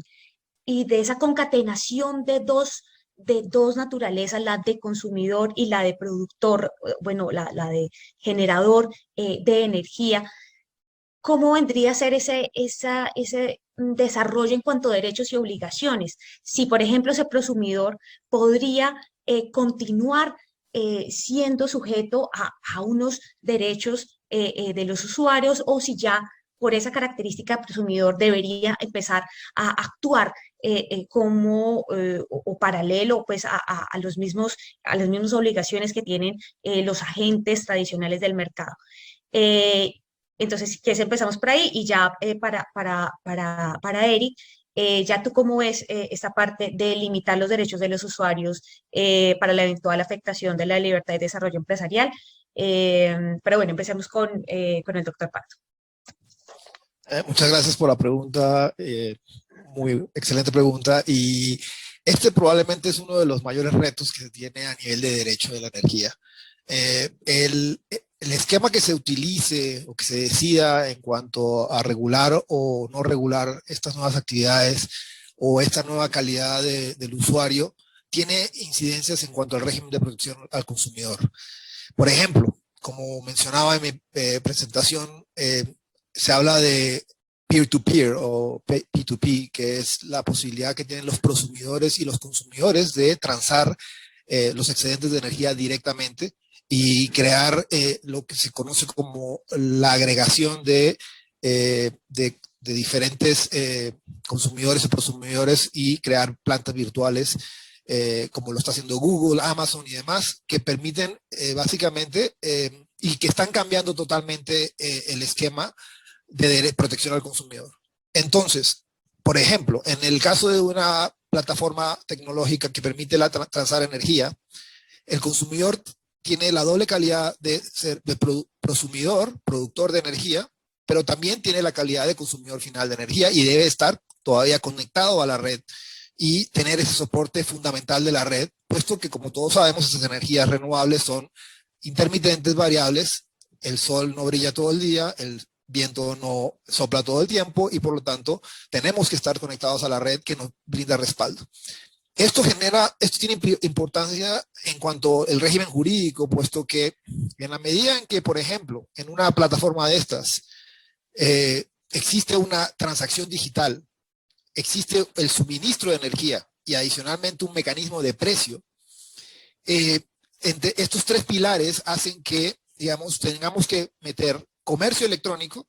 esa concatenación de dos naturalezas, la de consumidor y la de productor, bueno, la de generador de energía. ¿cómo vendría a ser ese desarrollo en cuanto a derechos y obligaciones? Si, por ejemplo, ese prosumidor podría continuar siendo sujeto a unos derechos de los usuarios, o si ya por esa característica prosumidor debería empezar a actuar o paralelo pues a las mismas obligaciones que tienen los agentes tradicionales del mercado. Eh, entonces, si quieres, empezamos por ahí y ya para Eric, ya tú cómo ves esta parte de limitar los derechos de los usuarios para la eventual afectación de la libertad y desarrollo empresarial. Pero bueno, empecemos con el doctor Pato. Muchas gracias por la pregunta, muy excelente pregunta, y este probablemente es uno de los mayores retos que se tiene a nivel de derecho de la energía. El esquema que se utilice o que se decida en cuanto a regular o no regular estas nuevas actividades o esta nueva calidad del usuario tiene incidencias en cuanto al régimen de protección al consumidor. Por ejemplo, como mencionaba en mi presentación, se habla de peer-to-peer o P2P, que es la posibilidad que tienen los prosumidores y los consumidores de transar los excedentes de energía directamente y crear lo que se conoce como la agregación de diferentes consumidores y prosumidores y crear plantas virtuales como lo está haciendo Google, Amazon y demás, que permiten básicamente y que están cambiando totalmente el esquema de protección al consumidor. Entonces, por ejemplo, en el caso de una plataforma tecnológica que permite transar energía, el consumidor tiene la doble calidad de ser de prosumidor, productor de energía, pero también tiene la calidad de consumidor final de energía y debe estar todavía conectado a la red y tener ese soporte fundamental de la red, puesto que, como todos sabemos, esas energías renovables son intermitentes, variables. El sol no brilla todo el día, el viento no sopla todo el tiempo y por lo tanto tenemos que estar conectados a la red que nos brinda respaldo. Esto tiene importancia en cuanto al régimen jurídico, puesto que en la medida en que, por ejemplo, en una plataforma de estas existe una transacción digital, existe el suministro de energía y adicionalmente un mecanismo de precio, entre estos tres pilares hacen que, digamos, tengamos que meter comercio electrónico,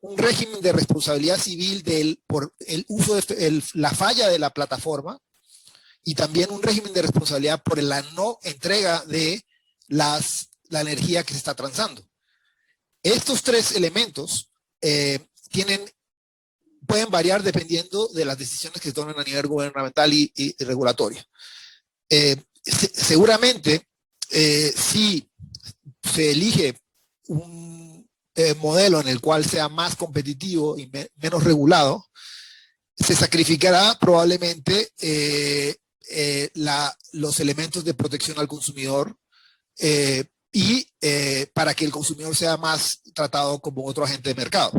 un régimen de responsabilidad civil por el uso de la falla de la plataforma y también un régimen de responsabilidad por la no entrega de la energía que se está transando. Estos tres elementos pueden variar dependiendo de las decisiones que se tomen a nivel gubernamental y regulatorio. Seguramente, si se elige un modelo en el cual sea más competitivo y menos regulado, se sacrificará probablemente los elementos de protección al consumidor para que el consumidor sea más tratado como otro agente de mercado.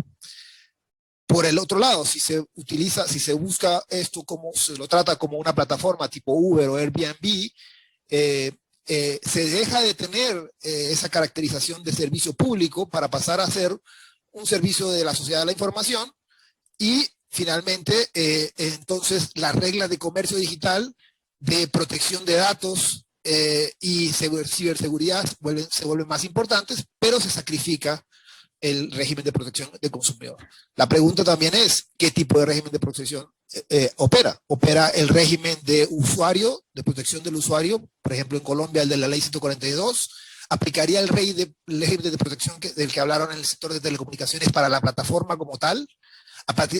Por el otro lado, si se busca esto como se lo trata como una plataforma tipo Uber o Airbnb, se deja de tener esa caracterización de servicio público para pasar a ser un servicio de la sociedad de la información y finalmente entonces las reglas de comercio digital, de protección de datos y ciberseguridad se vuelven más importantes, pero se sacrifica el régimen de protección del consumidor. La pregunta también es, ¿qué tipo de régimen de protección opera? ¿Opera el régimen de usuario, de protección del usuario? Por ejemplo, en Colombia, el de la ley 142. ¿Aplicaría el régimen de protección del que hablaron en el sector de telecomunicaciones para la plataforma como tal?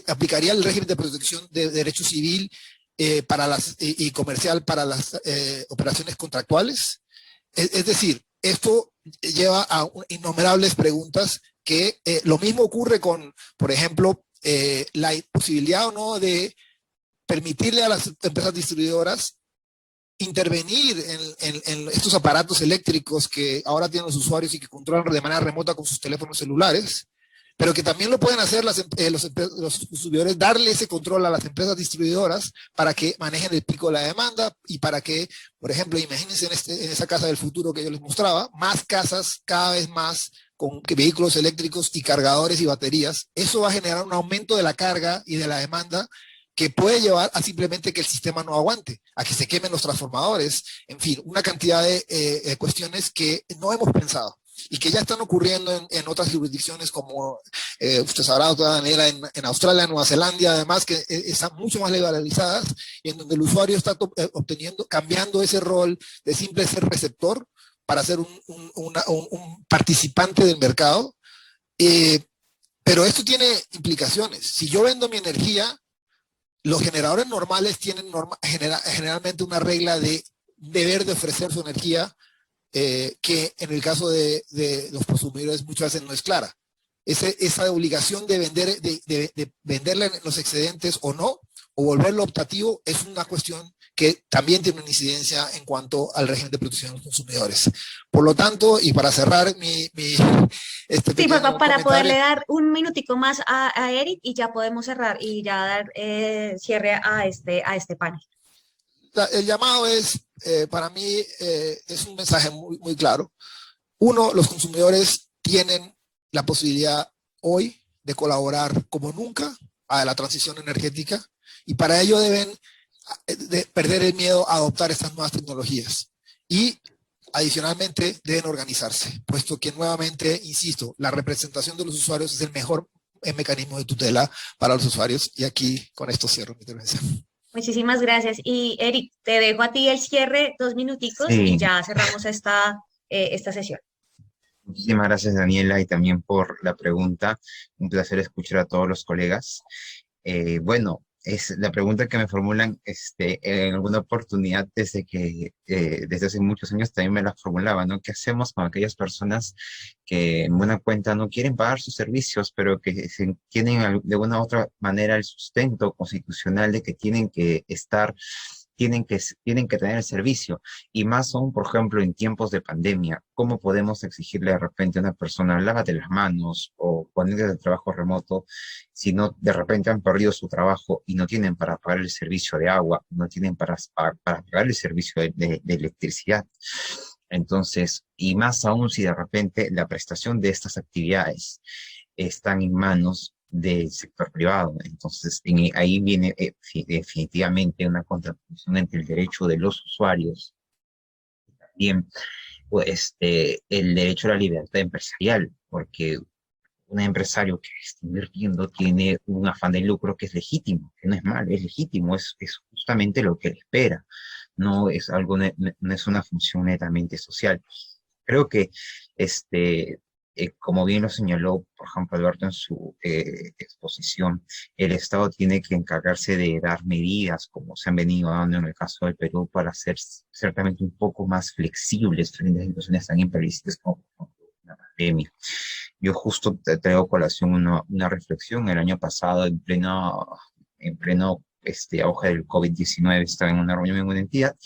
¿Aplicaría el régimen de protección de derecho civil y comercial para las operaciones contractuales? Es decir, esto lleva a innumerables preguntas que lo mismo ocurre con, por ejemplo, la posibilidad o no de permitirle a las empresas distribuidoras intervenir en estos aparatos eléctricos que ahora tienen los usuarios y que controlan de manera remota con sus teléfonos celulares, pero que también lo pueden hacer los consumidores, darle ese control a las empresas distribuidoras para que manejen el pico de la demanda y para que, por ejemplo, imagínense en esa casa del futuro que yo les mostraba, más casas cada vez más con vehículos eléctricos y cargadores y baterías, eso va a generar un aumento de la carga y de la demanda que puede llevar a simplemente que el sistema no aguante, a que se quemen los transformadores, en fin, una cantidad de cuestiones que no hemos pensado y que ya están ocurriendo en otras jurisdicciones como usted sabrá, doctora Daniela, en Australia, Nueva Zelanda, además, que están mucho más legalizadas y en donde el usuario está cambiando ese rol de simple ser receptor para ser un participante del mercado. Pero esto tiene implicaciones. Si yo vendo mi energía, los generadores normales tienen generalmente una regla de deber de ofrecer su energía que en el caso de los consumidores muchas veces no es clara. Esa obligación de venderle los excedentes o no, o volverlo optativo, es una cuestión que también tiene una incidencia en cuanto al régimen de protección de los consumidores. Por lo tanto, y para cerrar este Sí, pequeño para poderle comentario, dar un minutico más a Eric y ya podemos cerrar y ya dar cierre a este panel. el llamado es, para mí, es un mensaje muy, muy claro. Uno, los consumidores tienen la posibilidad hoy de colaborar como nunca a la transición energética y para ello deben de perder el miedo a adoptar estas nuevas tecnologías. Y adicionalmente deben organizarse, puesto que nuevamente, insisto, la representación de los usuarios es el mejor mecanismo de tutela para los usuarios. Y aquí con esto cierro mi intervención. Muchísimas gracias. Y Eric, te dejo a ti el cierre, 2 minuticos y Sí, ya cerramos esta sesión. muchísimas gracias, Daniela, y también por la pregunta. Un placer escuchar a todos los colegas. Bueno, es la pregunta que me formulan en alguna oportunidad desde hace muchos años también me la formulaba, ¿no? ¿Qué hacemos con aquellas personas que en buena cuenta no quieren pagar sus servicios, pero que tienen de una u otra manera el sustento constitucional de que tienen que tener el servicio? Y más aún, por ejemplo, en tiempos de pandemia, ¿cómo podemos exigirle de repente a una persona, lávate las manos o ponerte de trabajo remoto, si no de repente han perdido su trabajo y no tienen para pagar el servicio de agua, no tienen para pagar el servicio de electricidad? Entonces, y más aún si de repente la prestación de estas actividades están en manos del sector privado. Entonces, ahí viene definitivamente una contraposición entre el derecho de los usuarios y también el derecho a la libertad empresarial, porque un empresario que está invirtiendo tiene un afán de lucro que es legítimo, que no es malo, es legítimo, es justamente lo que él espera, no es algo, no es una función netamente social. Creo que como bien lo señaló, por ejemplo, Alberto en su exposición, el Estado tiene que encargarse de dar medidas, como se han venido dando en el caso del Perú, para ser ciertamente un poco más flexibles frente a situaciones tan imprevistas como por ejemplo, la pandemia. Yo justo te traigo a colación una reflexión. El año pasado, en pleno auge del COVID-19, estaba en una reunión en una entidad,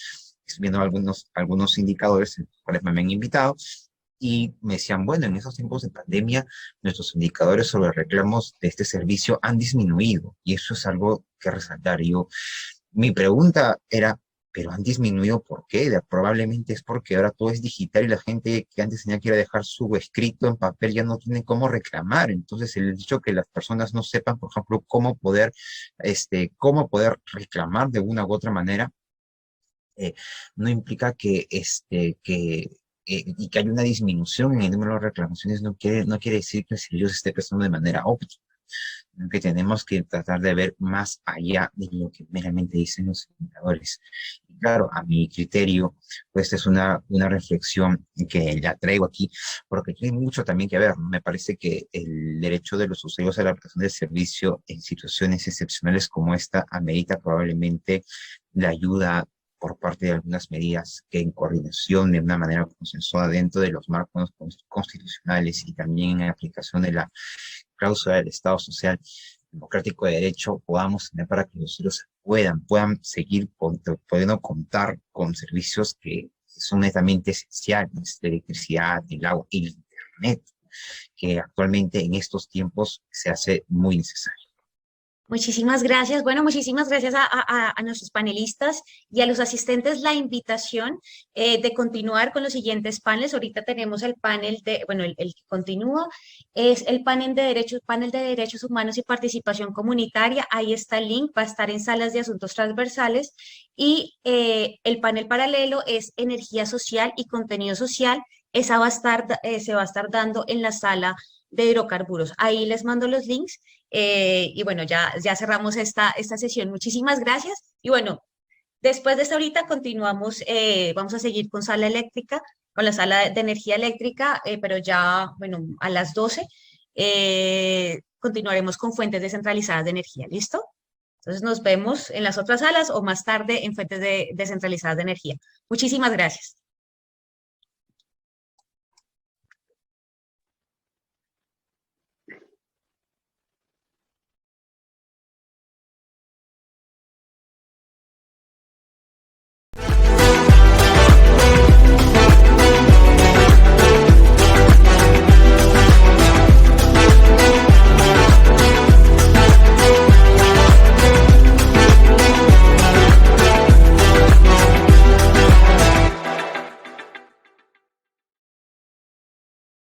viendo algunos indicadores, los cuales me habían invitado, y me decían, bueno, en esos tiempos de pandemia, nuestros indicadores sobre reclamos de este servicio han disminuido, y eso es algo que resaltar. Mi pregunta era, ¿pero han disminuido por qué? Probablemente es porque ahora todo es digital y la gente que antes tenía que ir a dejar su escrito en papel ya no tiene cómo reclamar. Entonces, el hecho que las personas no sepan, por ejemplo, cómo poder reclamar de una u otra manera, no implica y que haya una disminución en el número de reclamaciones, no quiere decir que el servicio se esté prestando de manera óptima, sino que tenemos que tratar de ver más allá de lo que meramente dicen los indicadores. Y claro, a mi criterio, pues esta es una reflexión que la traigo aquí, porque tiene mucho también que ver. Me parece que el derecho de los usuarios a la prestación de servicio en situaciones excepcionales como esta amerita probablemente la ayuda por parte de algunas medidas que en coordinación de una manera consensuada dentro de los marcos constitucionales y también en aplicación de la cláusula del Estado Social Democrático de Derecho podamos tener para que los usuarios puedan seguir pudiendo contar con servicios que son netamente esenciales, de electricidad, el agua y el Internet, que actualmente en estos tiempos se hace muy necesario. Muchísimas gracias. Bueno, muchísimas gracias a nuestros panelistas y a los asistentes la invitación de continuar con los siguientes paneles. Ahorita tenemos el panel el que continúa es el panel de derechos humanos y participación comunitaria. Ahí está el link, va a estar en salas de asuntos transversales. Y el panel paralelo es energía social y contenido social. Esa va a estar, se va a estar dando en la sala de hidrocarburos. Ahí les mando los links. Y bueno, ya cerramos esta sesión. Muchísimas gracias. Y bueno, después de esta ahorita continuamos, vamos a seguir con sala eléctrica, con la sala de energía eléctrica, pero ya, bueno, a las 12 continuaremos con fuentes descentralizadas de energía. ¿Listo? Entonces nos vemos en las otras salas o más tarde en fuentes descentralizadas de energía. Muchísimas gracias.